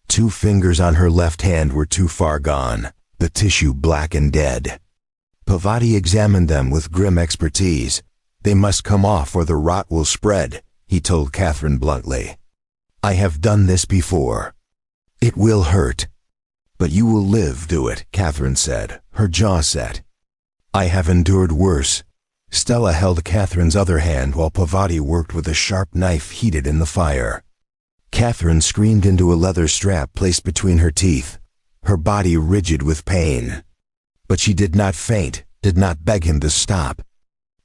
2 fingers on her left hand were too far gone, the tissue black and dead. Pavati examined them with grim expertise. They must come off or the rot will spread, he told Catherine bluntly. I have done this before. It will hurt. But you will live, do it, Catherine said, her jaw set. I have endured worse. Stella held Catherine's other hand while Pavati worked with a sharp knife heated in the fire. Catherine screamed into a leather strap placed between her teeth, her body rigid with pain. But she did not faint, did not beg him to stop.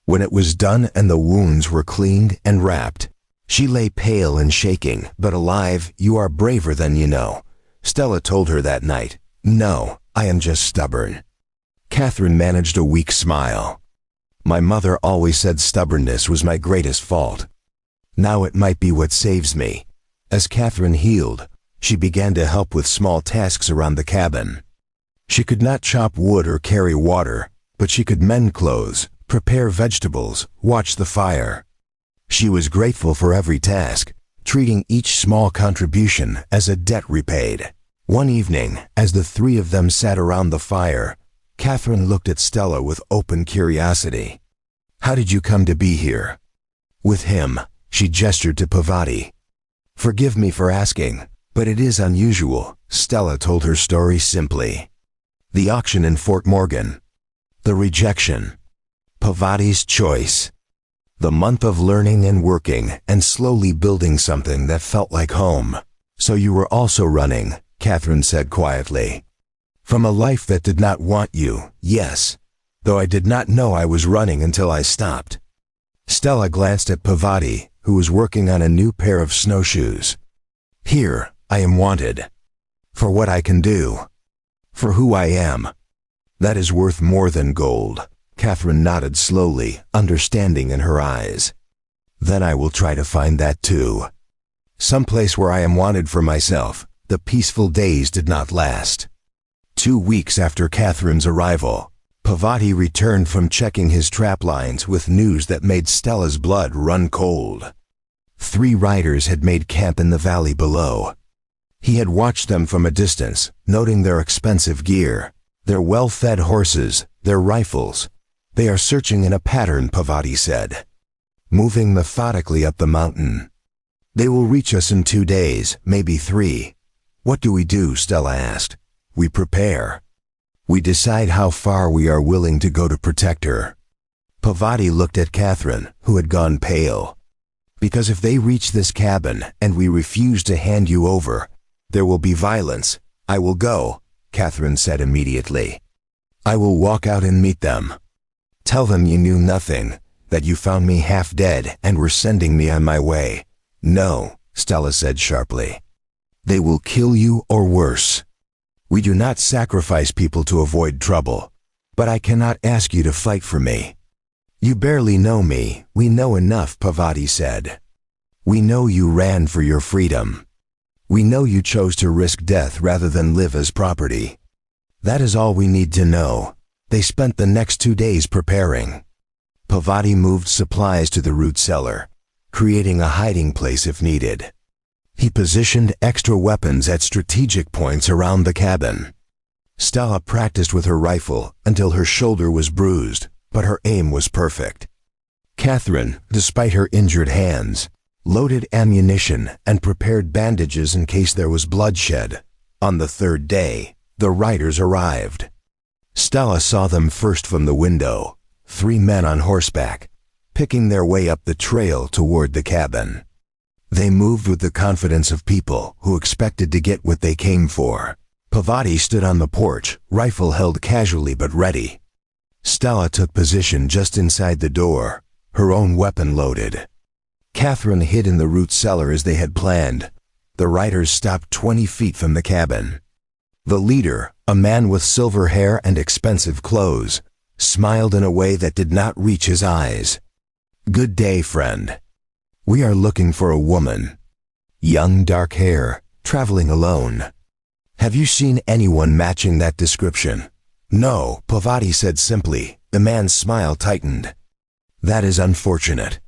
When it was done and the wounds were cleaned and wrapped, she lay pale and shaking, but alive. You are braver than you know, Stella told her that night. No, I am just stubborn. Catherine managed a weak smile. My mother always said stubbornness was my greatest fault. Now it might be what saves me. As Catherine healed, she began to help with small tasks around the cabin. She could not chop wood or carry water, but she could mend clothes, prepare vegetables, watch the fire. She was grateful for every task, treating each small contribution as a debt repaid. One evening, as the 3 of them sat around the fire, Catherine looked at Stella with open curiosity. How did you come to be here? With him, she gestured to Pavati. Forgive me for asking, but it is unusual, Stella told her story simply. The auction in Fort Morgan. The rejection. Pavati's choice. The month of learning and working and slowly building something that felt like home. So you were also running, Catherine said quietly. From a life that did not want you, yes, though I did not know I was running until I stopped. Stella glanced at Pavati, who was working on a new pair of snowshoes. Here, I am wanted. For what I can do. For who I am. That is worth more than gold. Catherine nodded slowly, understanding in her eyes. Then I will try to find that too. Someplace where I am wanted for myself. The peaceful days did not last. 2 weeks after Catherine's arrival, Pavati returned from checking his trap lines with news that made Stella's blood run cold. 3 riders had made camp in the valley below. He had watched them from a distance, noting their expensive gear, their well-fed horses, their rifles. They are searching in a pattern, Pavati said, moving methodically up the mountain. They will reach us in 2 days, maybe 3. What do we do? Stella asked. We prepare. We decide how far we are willing to go to protect her. Pavati looked at Catherine, who had gone pale. Because if they reach this cabin and we refuse to hand you over, there will be violence. I will go, Catherine said immediately. I will walk out and meet them. Tell them you knew nothing, that you found me half dead and were sending me on my way. No, Stella said sharply. They will kill you or worse. We do not sacrifice people to avoid trouble, but I cannot ask you to fight for me. You barely know me. We know enough, Pavati said. We know you ran for your freedom. We know you chose to risk death rather than live as property. That is all we need to know. They spent the next 2 days preparing. Pavati moved supplies to the root cellar, creating a hiding place if needed. He positioned extra weapons at strategic points around the cabin. Stella practiced with her rifle until her shoulder was bruised, but her aim was perfect. Catherine, despite her injured hands, loaded ammunition and prepared bandages in case there was bloodshed. On the 3rd day, the riders arrived. Stella saw them first from the window, 3 men on horseback, picking their way up the trail toward the cabin. They moved with the confidence of people who expected to get what they came for. Pavati stood on the porch, rifle held casually but ready. Stella took position just inside the door, her own weapon loaded. Catherine hid in the root cellar as they had planned. The riders stopped 20 feet from the cabin. The leader, a man with silver hair and expensive clothes, smiled in a way that did not reach his eyes. Good day, friend. We are looking for a woman. Young, dark hair, traveling alone. Have you seen anyone matching that description? No, Pavati said simply. The man's smile tightened. That is unfortunate.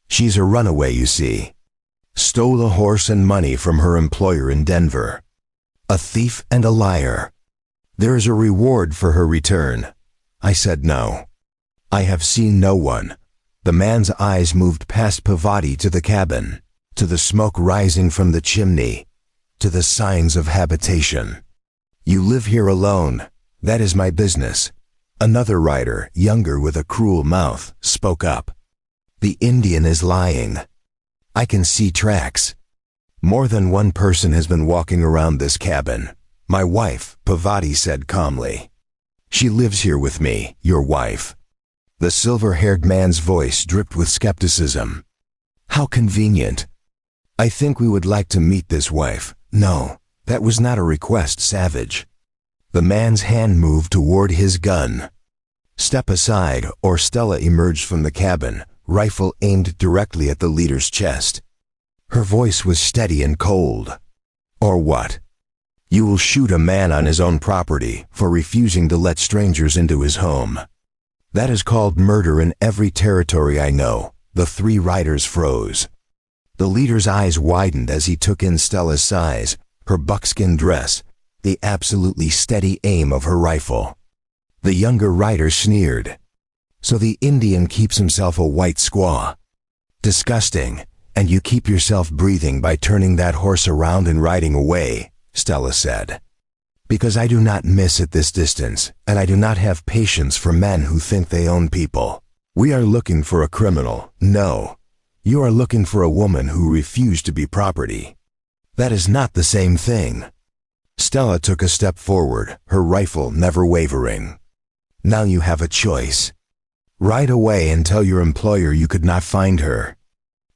She's a runaway, you see. Stole a horse and money from her employer in Denver. A thief and a liar. There is a reward for her return. I said no. I have seen no one. The man's eyes moved past Pavati to the cabin, to the smoke rising from the chimney, to the signs of habitation. You live here alone. That is my business. Another rider, younger with a cruel mouth, spoke up. The Indian is lying. I can see tracks. More than one person has been walking around this cabin. My wife, Pavati said calmly. She lives here with me, your wife. The silver-haired man's voice dripped with skepticism. How convenient. I think we would like to meet this wife. No, that was not a request, savage. The man's hand moved toward his gun. Step aside, or Stella emerged from the cabin, rifle aimed directly at the leader's chest. Her voice was steady and cold. Or what? You will shoot a man on his own property for refusing to let strangers into his home. That is called murder in every territory I know. The 3 riders froze. The leader's eyes widened as he took in Stella's size, her buckskin dress, the absolutely steady aim of her rifle. The younger rider sneered. So the Indian keeps himself a white squaw. Disgusting, and you keep yourself breathing by turning that horse around and riding away, Stella said. Because I do not miss at this distance, and I do not have patience for men who think they own people. We are looking for a criminal. No, you are looking for a woman who refused to be property. That is not the same thing. Stella took a step forward, her rifle never wavering. Now you have a choice. Ride away and tell your employer you could not find her.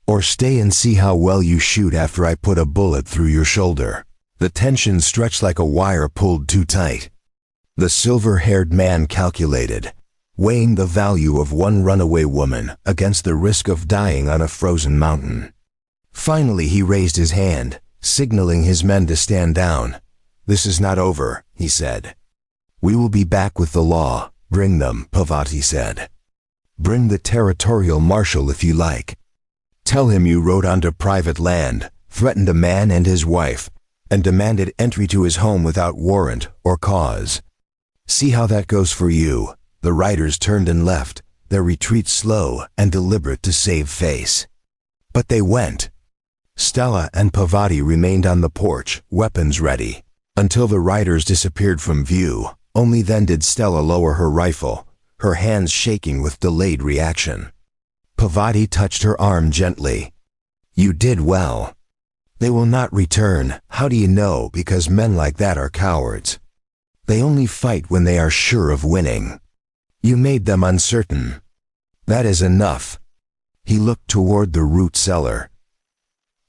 Or stay and see how well you shoot after I put a bullet through your shoulder. The tension stretched like a wire pulled too tight. The silver-haired man calculated, weighing the value of one runaway woman against the risk of dying on a frozen mountain. Finally, he raised his hand, signaling his men to stand down. This is not over, he said. We will be back with the law. Bring them, Pavati said. Bring the territorial marshal if you like. Tell him you rode onto private land, threatened a man and his wife, and demanded entry to his home without warrant or cause. See how that goes for you." The riders turned and left, their retreat slow and deliberate to save face. But they went. Stella and Pavati remained on the porch, weapons ready, until the riders disappeared from view. Only then did Stella lower her rifle, her hands shaking with delayed reaction. Pavati touched her arm gently. "You did well. They will not return. How do you know? Because men like that are cowards. They only fight when they are sure of winning. You made them uncertain. That is enough." He looked toward the root cellar.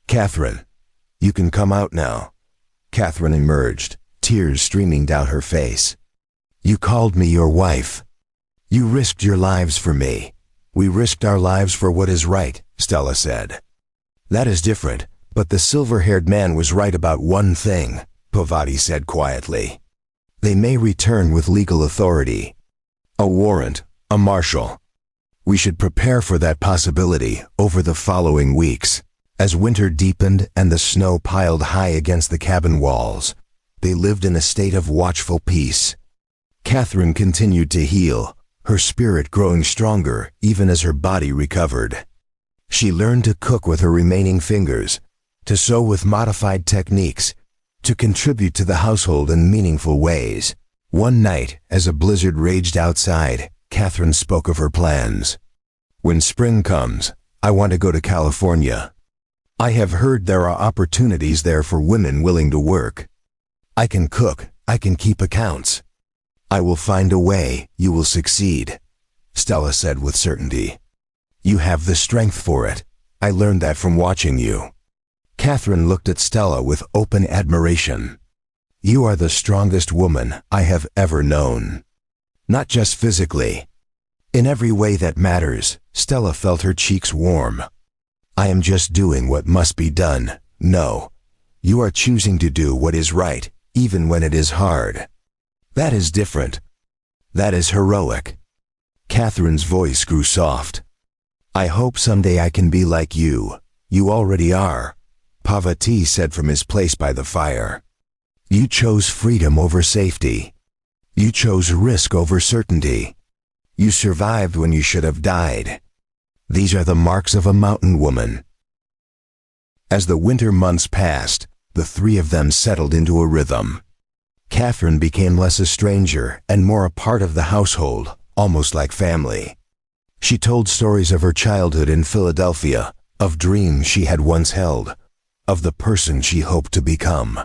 "Catherine, you can come out now." Catherine emerged, tears streaming down her face. "You called me your wife. You risked your lives for me. We risked our lives for what is right," Stella said. "That is different, but the silver-haired man was right about one thing," Pavati said quietly. "They may return with legal authority. A warrant, a marshal. We should prepare for that possibility over the following weeks." As winter deepened and the snow piled high against the cabin walls, they lived in a state of watchful peace. Catherine continued to heal, her spirit growing stronger even as her body recovered. She learned to cook with her remaining fingers, to sew with modified techniques, to contribute to the household in meaningful ways. One night, as a blizzard raged outside, Catherine spoke of her plans. "When spring comes, I want to go to California. I have heard there are opportunities there for women willing to work. I can cook, I can keep accounts. I will find a way. You will succeed," Stella said with certainty. "You have the strength for it. I learned that from watching you." Catherine looked at Stella with open admiration. "You are the strongest woman I have ever known. Not just physically. In every way that matters." Stella felt her cheeks warm. "I am just doing what must be done. No, you are choosing to do what is right, even when it is hard. That is different. That is heroic." Catherine's voice grew soft. "I hope someday I can be like you. You already are," Pavati said from his place by the fire. "You chose freedom over safety. You chose risk over certainty. You survived when you should have died. These are the marks of a mountain woman." As the winter months passed, the three of them settled into a rhythm. Catherine became less a stranger and more a part of the household, almost like family. She told stories of her childhood in Philadelphia, of dreams she had once held, of the person she hoped to become.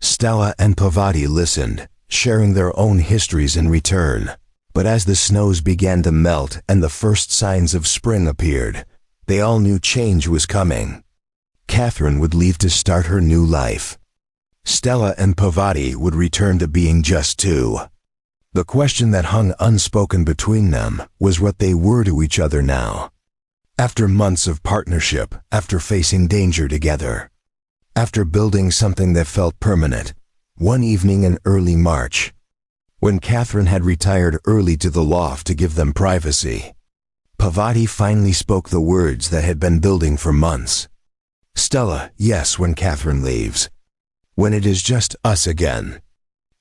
Stella and Pavati listened, sharing their own histories in return. But as the snows began to melt and the first signs of spring appeared, they all knew change was coming. Catherine would leave to start her new life. Stella and Pavati would return to being just two. The question that hung unspoken between them was what they were to each other now. After months of partnership, after facing danger together, after building something that felt permanent, one evening in early March, when Catherine had retired early to the loft to give them privacy, Pavati finally spoke the words that had been building for months. "Stella, yes, when Catherine leaves. When it is just us again.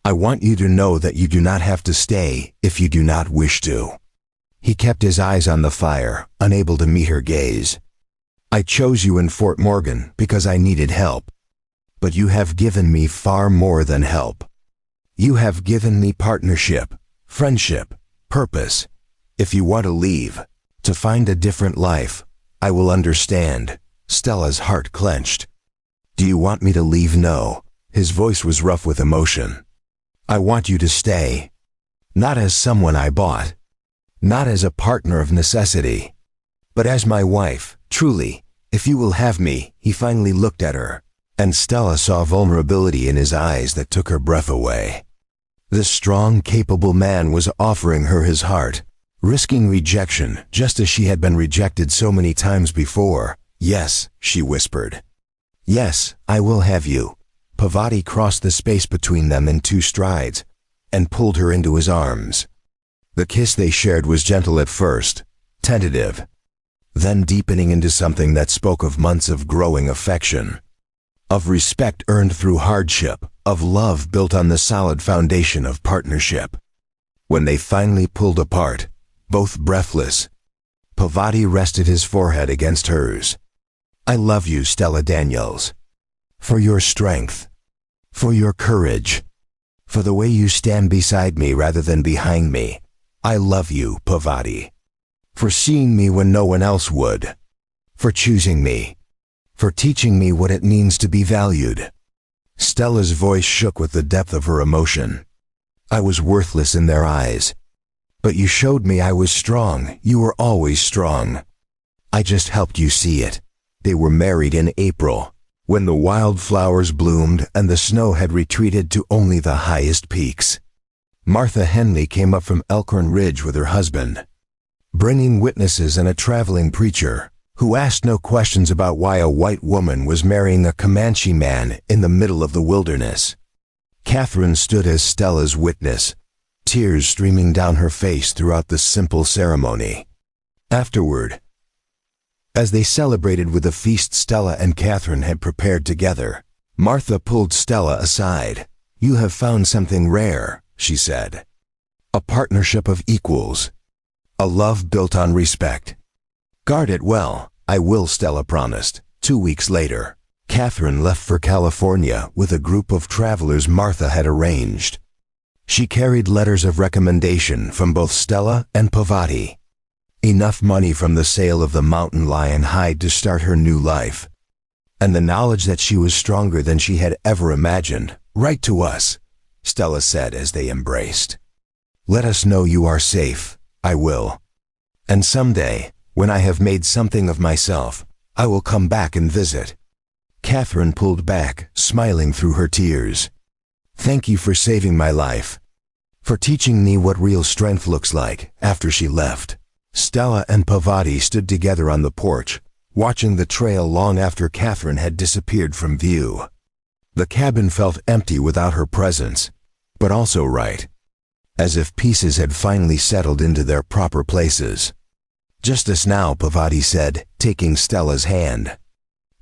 I want you to know that you do not have to stay if you do not wish to." He kept his eyes on the fire, unable to meet her gaze. "I chose you in Fort Morgan because I needed help. But you have given me far more than help. You have given me partnership, friendship, purpose. If you want to leave, to find a different life, I will understand." Stella's heart clenched. "Do you want me to leave?" "No." His voice was rough with emotion. "I want you to stay. Not as someone I bought. Not as a partner of necessity. But as my wife, truly, if you will have me." He finally looked at her, and Stella saw vulnerability in his eyes that took her breath away. This strong, capable man was offering her his heart, risking rejection just as she had been rejected so many times before. "Yes," she whispered. "Yes, I will have you." Pavati crossed the space between them in 2 strides, and pulled her into his arms. The kiss they shared was gentle at first, tentative, then deepening into something that spoke of months of growing affection, of respect earned through hardship, of love built on the solid foundation of partnership. When they finally pulled apart, both breathless, Pavati rested his forehead against hers. "I love you, Stella Daniels. For your strength, for your courage, for the way you stand beside me rather than behind me. I love you, Pavati. For seeing me when no one else would. For choosing me. For teaching me what it means to be valued." Stella's voice shook with the depth of her emotion. "I was worthless in their eyes. But you showed me I was strong. You were always strong. I just helped you see it." They were married in April, when the wildflowers bloomed and the snow had retreated to only the highest peaks. Martha Henley came up from Elkhorn Ridge with her husband, bringing witnesses and a traveling preacher, who asked no questions about why a white woman was marrying a Comanche man in the middle of the wilderness. Catherine stood as Stella's witness, tears streaming down her face throughout the simple ceremony. Afterward, as they celebrated with a feast Stella and Catherine had prepared together, Martha pulled Stella aside. "You have found something rare," she said. "A partnership of equals. A love built on respect. Guard it well." "I will," Stella promised. 2 weeks later, Catherine left for California with a group of travelers Martha had arranged. She carried letters of recommendation from both Stella and Pavati. Enough money from the sale of the mountain lion hide to start her new life. And the knowledge that she was stronger than she had ever imagined. "Write to us," Stella said as they embraced. "Let us know you are safe." "I will. And someday, when I have made something of myself, I will come back and visit." Catherine pulled back, smiling through her tears. "Thank you for saving my life, for teaching me what real strength looks like." After she left, Stella and Pavati stood together on the porch, watching the trail long after Catherine had disappeared from view. The cabin felt empty without her presence, but also right, as if pieces had finally settled into their proper places. "Just us now," Pavati said, taking Stella's hand.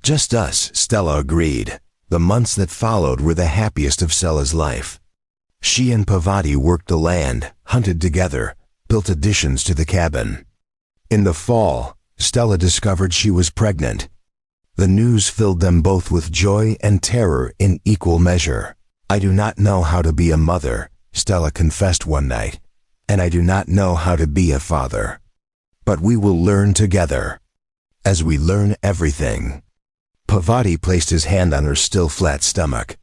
"Just us," Stella agreed. The months that followed were the happiest of Stella's life. She and Pavati worked the land, hunted together, built additions to the cabin. In the fall, Stella discovered she was pregnant. The news filled them both with joy and terror in equal measure. "I do not know how to be a mother," Stella confessed one night, "and I do not know how to be a father. But we will learn together, as we learn everything." Pavati placed his hand on her still flat stomach.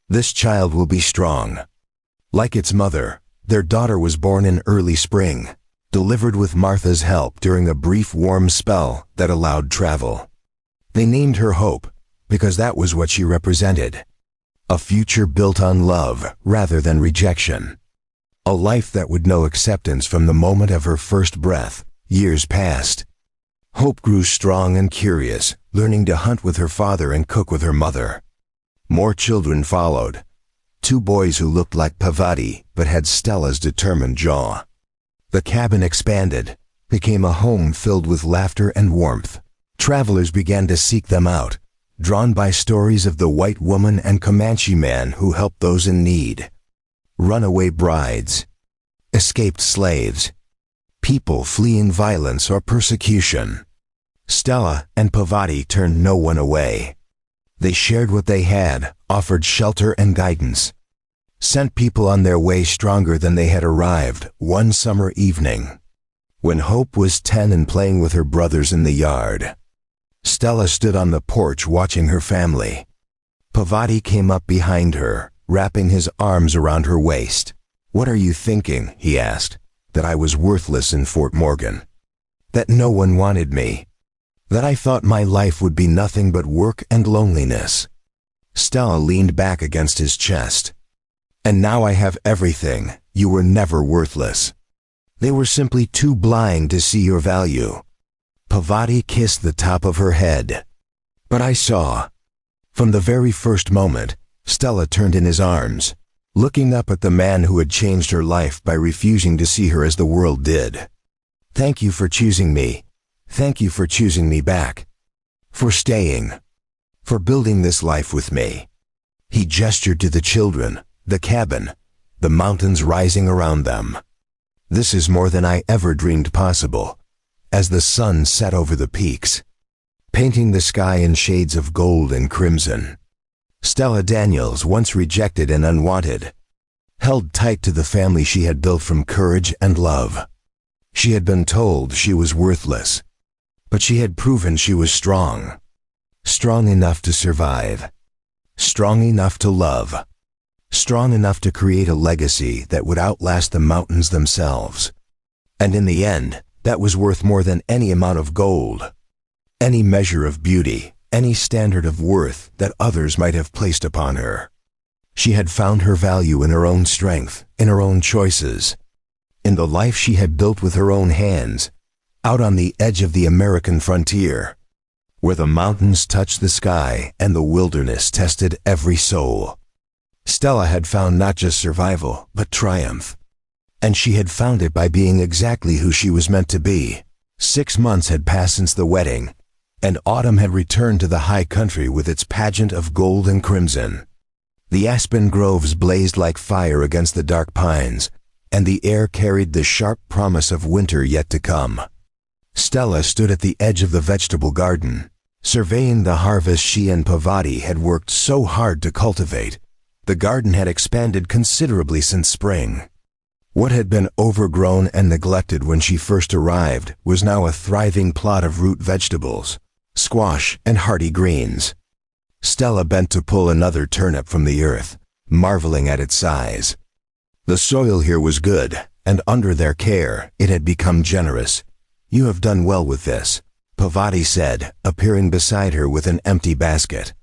"This child will be strong. Like its mother, their daughter was born in early spring, delivered with Martha's help during a brief warm spell that allowed travel. They named her Hope, because that was what she represented. A future built on love rather than rejection. A life that would know acceptance from the moment of her first breath. Years passed. Hope grew strong and curious, learning to hunt with her father and cook with her mother. More children followed. 2 boys who looked like Pavati but had Stella's determined jaw. The cabin expanded, became a home filled with laughter and warmth. Travelers began to seek them out, drawn by stories of the white woman and Comanche man who helped those in need. Runaway brides, escaped slaves, people fleeing violence or persecution. Stella and Pavati turned no one away. They shared what they had, offered shelter and guidance, sent people on their way stronger than they had arrived. One summer evening, when Hope was 10 and playing with her brothers in the yard, Stella stood on the porch watching her family. Pavati came up behind her, wrapping his arms around her waist. "What are you thinking?" he asked. "That I was worthless in Fort Morgan. That no one wanted me. That I thought my life would be nothing but work and loneliness." Stella leaned back against his chest. "And now I have everything. You were never worthless. They were simply too blind to see your value." Pavati kissed the top of her head. "But I saw." From the very first moment, Stella turned in his arms, looking up at the man who had changed her life by refusing to see her as the world did. Thank you for choosing me. Thank you for choosing me back. For staying. For building this life with me. He gestured to the children, the cabin, the mountains rising around them. This is more than I ever dreamed possible, as the sun set over the peaks, painting the sky in shades of gold and crimson. Stella Daniels, once rejected and unwanted, held tight to the family she had built from courage and love. She had been told she was worthless, but she had proven she was strong. Strong enough to survive. Strong enough to love. Strong enough to create a legacy that would outlast the mountains themselves. And in the end, that was worth more than any amount of gold, any measure of beauty, any standard of worth that others might have placed upon her. She had found her value in her own strength, in her own choices, in the life she had built with her own hands, out on the edge of the American frontier, where the mountains touched the sky and the wilderness tested every soul. Stella had found not just survival, but triumph. And she had found it by being exactly who she was meant to be. 6 months had passed since the wedding, and autumn had returned to the high country with its pageant of gold and crimson. The aspen groves blazed like fire against the dark pines, and the air carried the sharp promise of winter yet to come. Stella stood at the edge of the vegetable garden, surveying the harvest she and Pavati had worked so hard to cultivate. The garden had expanded considerably since spring. What had been overgrown and neglected when she first arrived was now a thriving plot of root vegetables, squash and hardy greens. Stella bent to pull another turnip from the earth, marveling at its size. The soil here was good, and under their care it had become generous. You have done well with this, Pavati said, appearing beside her with an empty basket.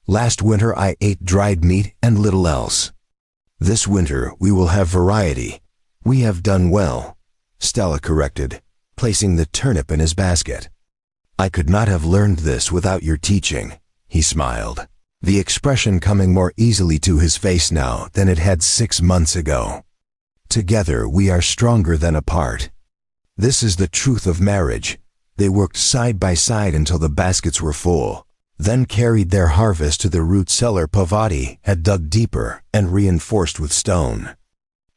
Last winter I ate dried meat and little else. This winter we will have variety. We have done well, Stella corrected, placing the turnip in his basket. I could not have learned this without your teaching, he smiled, the expression coming more easily to his face now than it had 6 months ago. Together we are stronger than apart. This is the truth of marriage. They worked side by side until the baskets were full, then carried their harvest to the root cellar Pavati had dug deeper and reinforced with stone.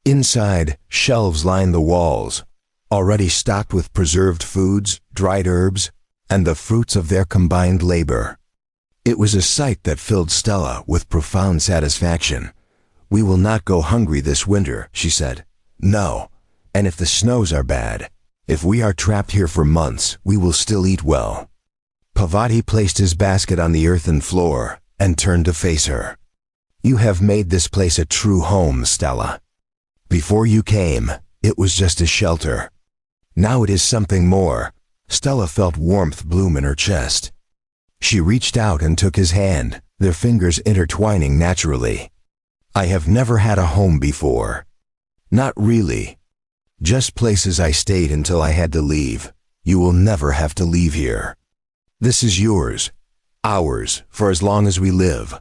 Inside, shelves lined the walls, already stocked with preserved foods, dried herbs, and the fruits of their combined labor. It was a sight that filled Stella with profound satisfaction. We will not go hungry this winter, she said. No, and if the snows are bad, if we are trapped here for months, we will still eat well. Pavati placed his basket on the earthen floor and turned to face her. You have made this place a true home, Stella. Before you came, it was just a shelter. Now it is something more. Stella felt warmth bloom in her chest. She reached out and took his hand, their fingers intertwining naturally. I have never had a home before. Not really. Just places I stayed until I had to leave. You will never have to leave here. This is yours, ours, for as long as we live.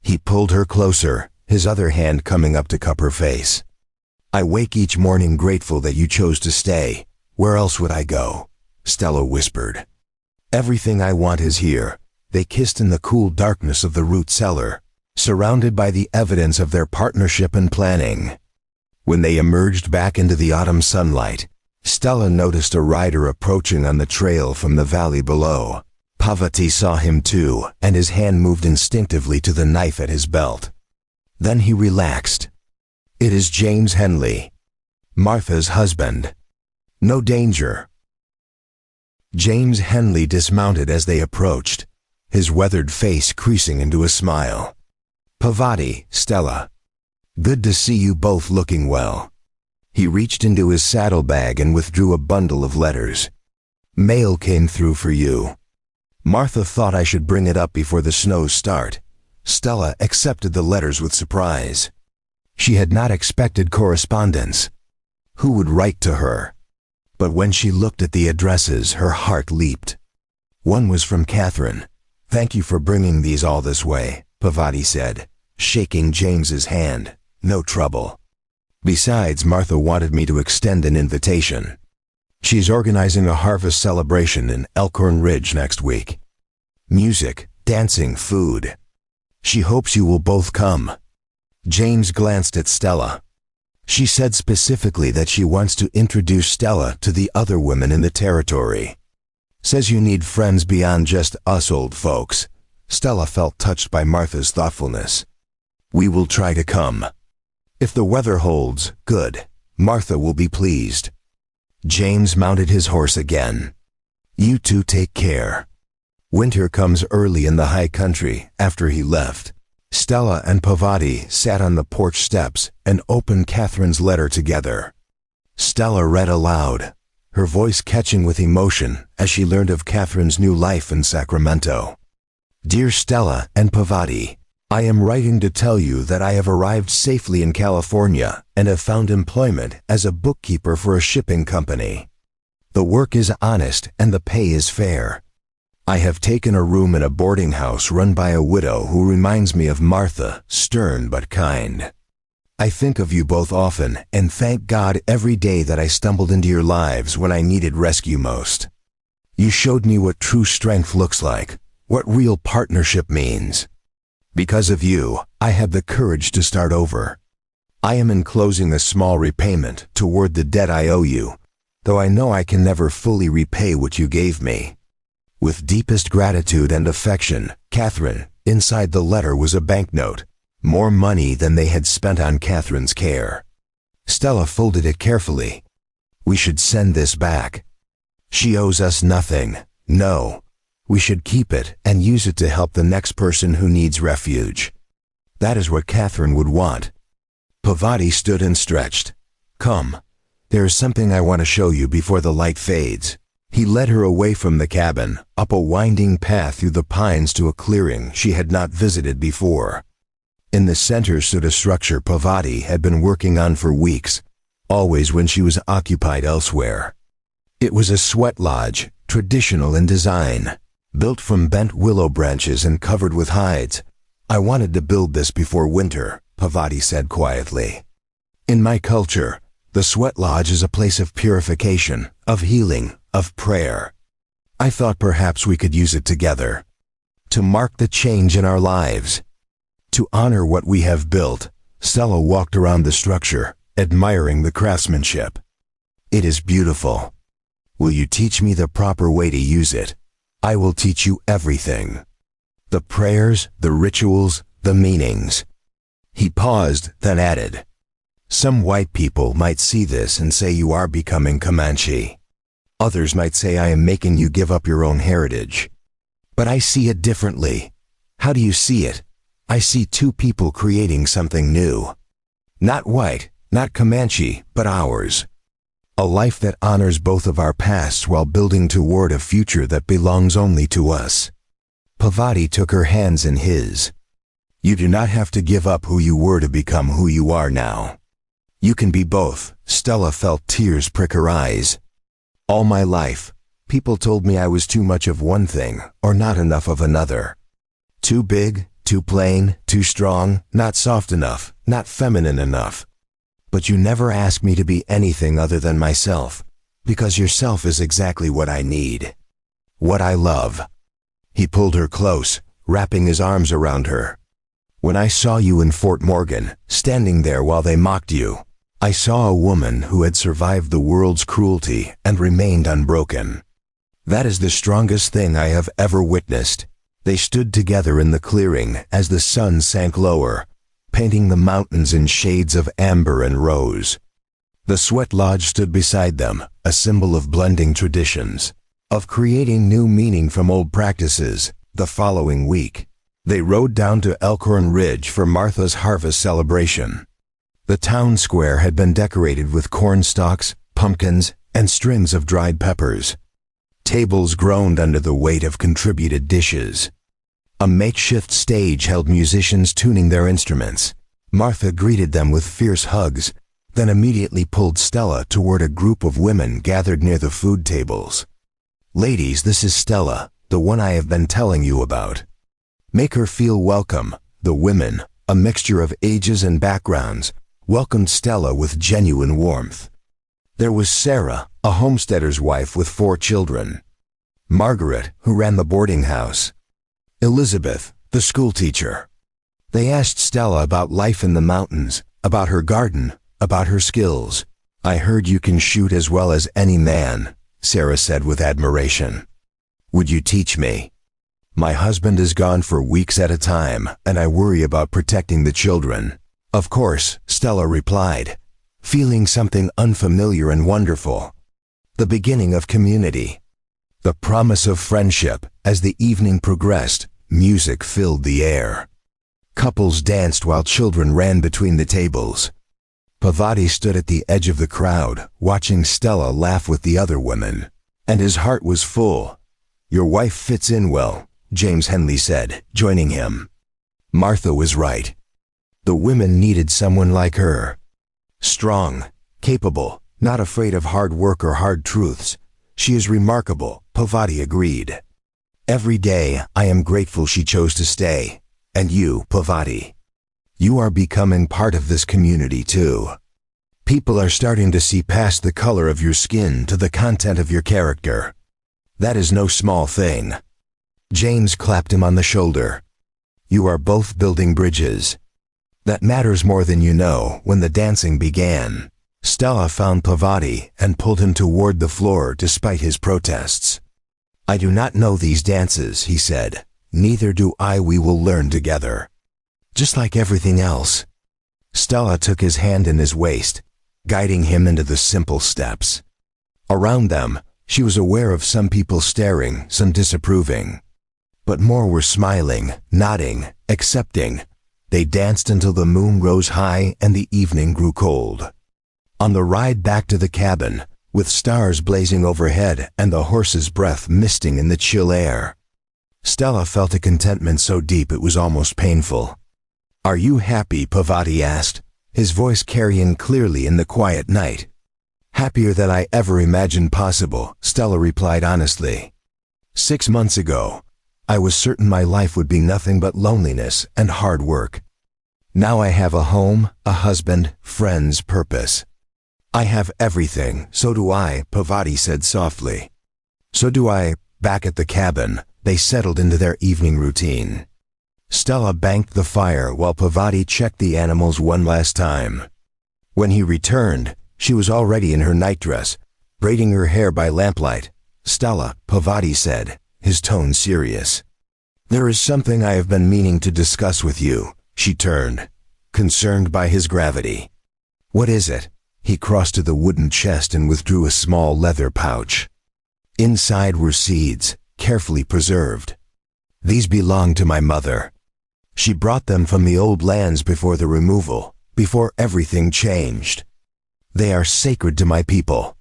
He pulled her closer, his other hand coming up to cup her face. I wake each morning grateful that you chose to stay. Where else would I go? Stella whispered. Everything I want is here. They kissed in the cool darkness of the root cellar, surrounded by the evidence of their partnership and planning. When they emerged back into the autumn sunlight, Stella noticed a rider approaching on the trail from the valley below. Pavati saw him too, and his hand moved instinctively to the knife at his belt. Then he relaxed. It is James Henley, Martha's husband. No danger. James Henley dismounted as they approached, his weathered face creasing into a smile. Pavati, Stella. Good to see you both looking well. He reached into his saddlebag and withdrew a bundle of letters. Mail came through for you. Martha thought I should bring it up before the snows start. Stella accepted the letters with surprise. She had not expected correspondence. Who would write to her? But when she looked at the addresses, her heart leaped. One was from Catherine. Thank you for bringing these all this way, Pavati said, shaking James's hand. no trouble. Besides, Martha wanted me to extend an invitation. She's organizing a harvest celebration in Elkhorn Ridge next week. Music, dancing, food. She hopes you will both come. James glanced at Stella. She said specifically that she wants to introduce Stella to the other women in the territory. Says you need friends beyond just us old folks. Stella felt touched by Martha's thoughtfulness. We will try to come. If the weather holds, good. Martha will be pleased. James mounted his horse again. You two take care. Winter comes early in the high country after he left. Stella and Pavati sat on the porch steps and opened Catherine's letter together. Stella read aloud, her voice catching with emotion as she learned of Catherine's new life in Sacramento. Dear Stella and Pavati, I am writing to tell you that I have arrived safely in California and have found employment as a bookkeeper for a shipping company. The work is honest and the pay is fair. I have taken a room in a boarding house run by a widow who reminds me of Martha, stern but kind. I think of you both often and thank God every day that I stumbled into your lives when I needed rescue most. You showed me what true strength looks like, what real partnership means. Because of you, I have the courage to start over. I am enclosing a small repayment toward the debt I owe you, though I know I can never fully repay what you gave me. With deepest gratitude and affection, Catherine. Inside the letter was a banknote, more money than they had spent on Catherine's care. Stella folded it carefully. We should send this back. She owes us nothing. No. We should keep it and use it to help the next person who needs refuge. That is what Catherine would want. Pavati stood and stretched. Come. There is something I want to show you before the light fades. He led her away from the cabin, up a winding path through the pines to a clearing she had not visited before. In the center stood a structure Pavati had been working on for weeks, always when she was occupied elsewhere. It was a sweat lodge, traditional in design, built from bent willow branches and covered with hides. I wanted to build this before winter, Pavati said quietly. In my culture, the sweat lodge is a place of purification, of healing, of prayer. I thought perhaps we could use it together. To mark the change in our lives. To honor what we have built, Stella walked around the structure, admiring the craftsmanship. It is beautiful. Will you teach me the proper way to use it? I will teach you everything. The prayers, the rituals, the meanings. He paused, then added, some white people might see this and say you are becoming Comanche. Others might say I am making you give up your own heritage. But I see it differently. How do you see it? I see two people creating something new. Not white, not Comanche, but ours. A life that honors both of our pasts while building toward a future that belongs only to us. Pavati took her hands in his. You do not have to give up who you were to become who you are now. You can be both. Stella felt tears prick her eyes. All my life, people told me I was too much of one thing or not enough of another. Too big, too plain, too strong, not soft enough, not feminine enough. But you never asked me to be anything other than myself, because yourself is exactly what I need. What I love. He pulled her close, wrapping his arms around her. When I saw you in Fort Morgan, standing there while they mocked you, I saw a woman who had survived the world's cruelty and remained unbroken. That is the strongest thing I have ever witnessed. They stood together in the clearing as the sun sank lower, painting the mountains in shades of amber and rose. The sweat lodge stood beside them, a symbol of blending traditions, of creating new meaning from old practices. The following week, they rode down to Elkhorn Ridge for Martha's harvest celebration. The town square had been decorated with corn stalks, pumpkins, and strings of dried peppers. Tables groaned under the weight of contributed dishes. A makeshift stage held musicians tuning their instruments. Martha greeted them with fierce hugs, then immediately pulled Stella toward a group of women gathered near the food tables. Ladies, this is Stella, the one I have been telling you about. Make her feel welcome. The women, a mixture of ages and backgrounds, welcomed Stella with genuine warmth. There was Sarah, a homesteader's wife with 4 children. Margaret, who ran the boarding house. Elizabeth, the schoolteacher. They asked Stella about life in the mountains, about her garden, about her skills. "I heard you can shoot as well as any man," Sarah said with admiration. "Would you teach me? My husband is gone for weeks at a time, and I worry about protecting the children." "Of course," Stella replied, feeling something unfamiliar and wonderful. The beginning of community. The promise of friendship. As the evening progressed, music filled the air. Couples danced while children ran between the tables. Pavati stood at the edge of the crowd, watching Stella laugh with the other women. And his heart was full. "Your wife fits in well," James Henley said, joining him. Martha was right. The women needed someone like her. Strong, capable, not afraid of hard work or hard truths. "She is remarkable," Pavati agreed. "Every day I am grateful she chose to stay. And you, Pavati. You are becoming part of this community too. People are starting to see past the color of your skin to the content of your character. That is no small thing." James clapped him on the shoulder. "You are both building bridges. That matters more than you know." When the dancing began, Stella found Pavati and pulled him toward the floor despite his protests. "I do not know these dances," he said. "Neither do I. We will learn together. Just like everything else." Stella took his hand in his waist, guiding him into the simple steps. Around them, she was aware of some people staring, some disapproving. But more were smiling, nodding, accepting. They danced until the moon rose high and the evening grew cold. On the ride back to the cabin, with stars blazing overhead and the horse's breath misting in the chill air, Stella felt a contentment so deep it was almost painful. "Are you happy?" Pavati asked, his voice carrying clearly in the quiet night. "Happier than I ever imagined possible," Stella replied honestly. 6 months ago, I was certain my life would be nothing but loneliness and hard work. Now I have a home, a husband, friends, purpose. I have everything." "So do I," Pavati said softly. "So do I." Back at the cabin, they settled into their evening routine. Stella banked the fire while Pavati checked the animals one last time. When he returned, she was already in her nightdress, braiding her hair by lamplight. "Stella," Pavati said, his tone serious. "There is something I have been meaning to discuss with you." She turned, concerned by his gravity. "What is it?" He crossed to the wooden chest and withdrew a small leather pouch. Inside were seeds, carefully preserved. "These belong to my mother. She brought them from the old lands before the removal, before everything changed. They are sacred to my people.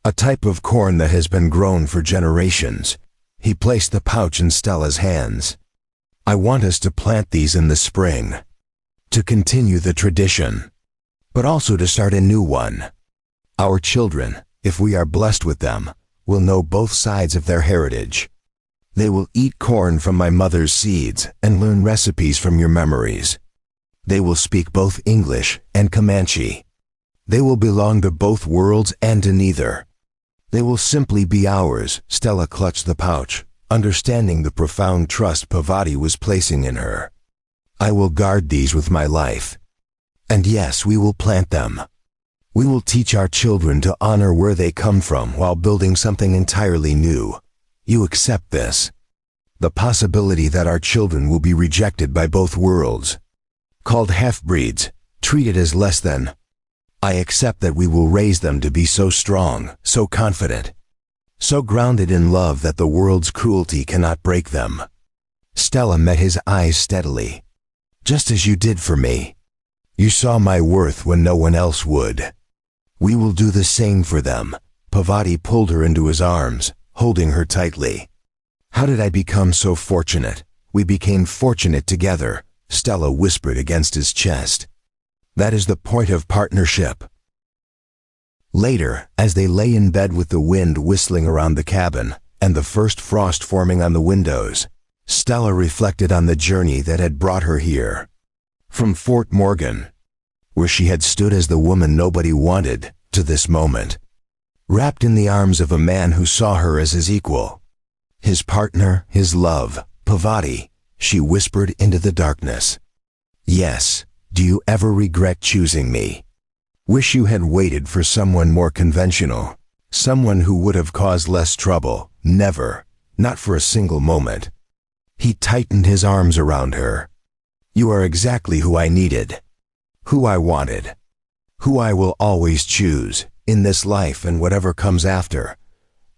A type of corn that has been grown for generations." He placed the pouch in Stella's hands. "I want us to plant these in the spring, to continue the tradition, but also to start a new one. Our children, if we are blessed with them, will know both sides of their heritage. They will eat corn from my mother's seeds and learn recipes from your memories. They will speak both English and Comanche. They will belong to both worlds and to neither. They will simply be ours." Stella clutched the pouch, understanding the profound trust Pavati was placing in her. "I will guard these with my life. And yes, we will plant them. We will teach our children to honor where they come from while building something entirely new. You accept this? The possibility that our children will be rejected by both worlds, called half-breeds, treated as less than. I accept that we will raise them to be so strong, so confident, so grounded in love that the world's cruelty cannot break them." Stella met his eyes steadily. "Just as you did for me. You saw my worth when no one else would. We will do the same for them." Pavati pulled her into his arms, holding her tightly. "How did I become so fortunate?" "We became fortunate together," Stella whispered against his chest. "That is the point of partnership." Later, as they lay in bed with the wind whistling around the cabin and the first frost forming on the windows, Stella reflected on the journey that had brought her here. From Fort Morgan, where she had stood as the woman nobody wanted, to this moment, wrapped in the arms of a man who saw her as his equal, his partner, his love, Pavati, she whispered into the darkness. Yes, do you ever regret choosing me? Wish you had waited for someone more conventional, someone who would have caused less trouble? Never, not for a single moment. He tightened his arms around her. You are exactly who I needed, who I wanted, who I will always choose, in this life and whatever comes after.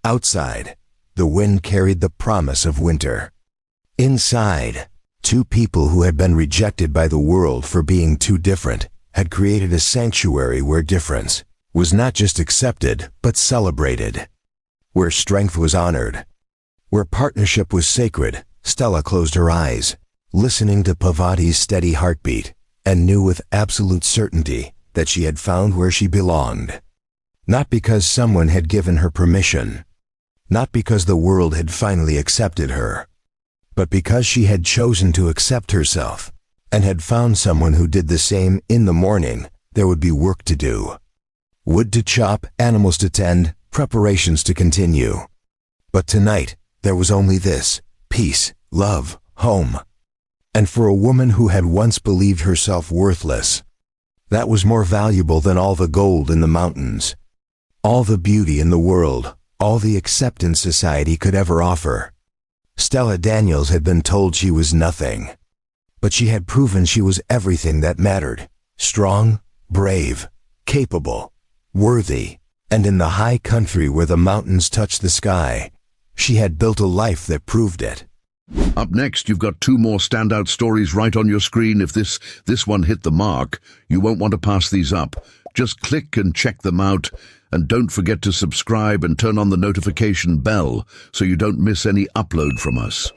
Outside, the wind carried the promise of winter. Inside, two people who had been rejected by the world for being too different had created a sanctuary where difference was not just accepted but celebrated, where strength was honored, where partnership was sacred. Stella closed her eyes, listening to Pavati's steady heartbeat, and knew with absolute certainty that she had found where she belonged. Not because someone had given her permission, not because the world had finally accepted her, but because she had chosen to accept herself and had found someone who did the same. In the morning, there would be work to do. Wood to chop, animals to tend, preparations to continue. But tonight, there was only this: peace, love, home. And for a woman who had once believed herself worthless, that was more valuable than all the gold in the mountains, all the beauty in the world, all the acceptance society could ever offer. Stella Daniels had been told she was nothing, but she had proven she was everything that mattered: strong, brave, capable, worthy. And in the high country where the mountains touched the sky, she had built a life that proved it. Up next, you've got two more standout stories right on your screen. If this one hit the mark, you won't want to pass these up. Just click and check them out. And don't forget to subscribe and turn on the notification bell so you don't miss any upload from us.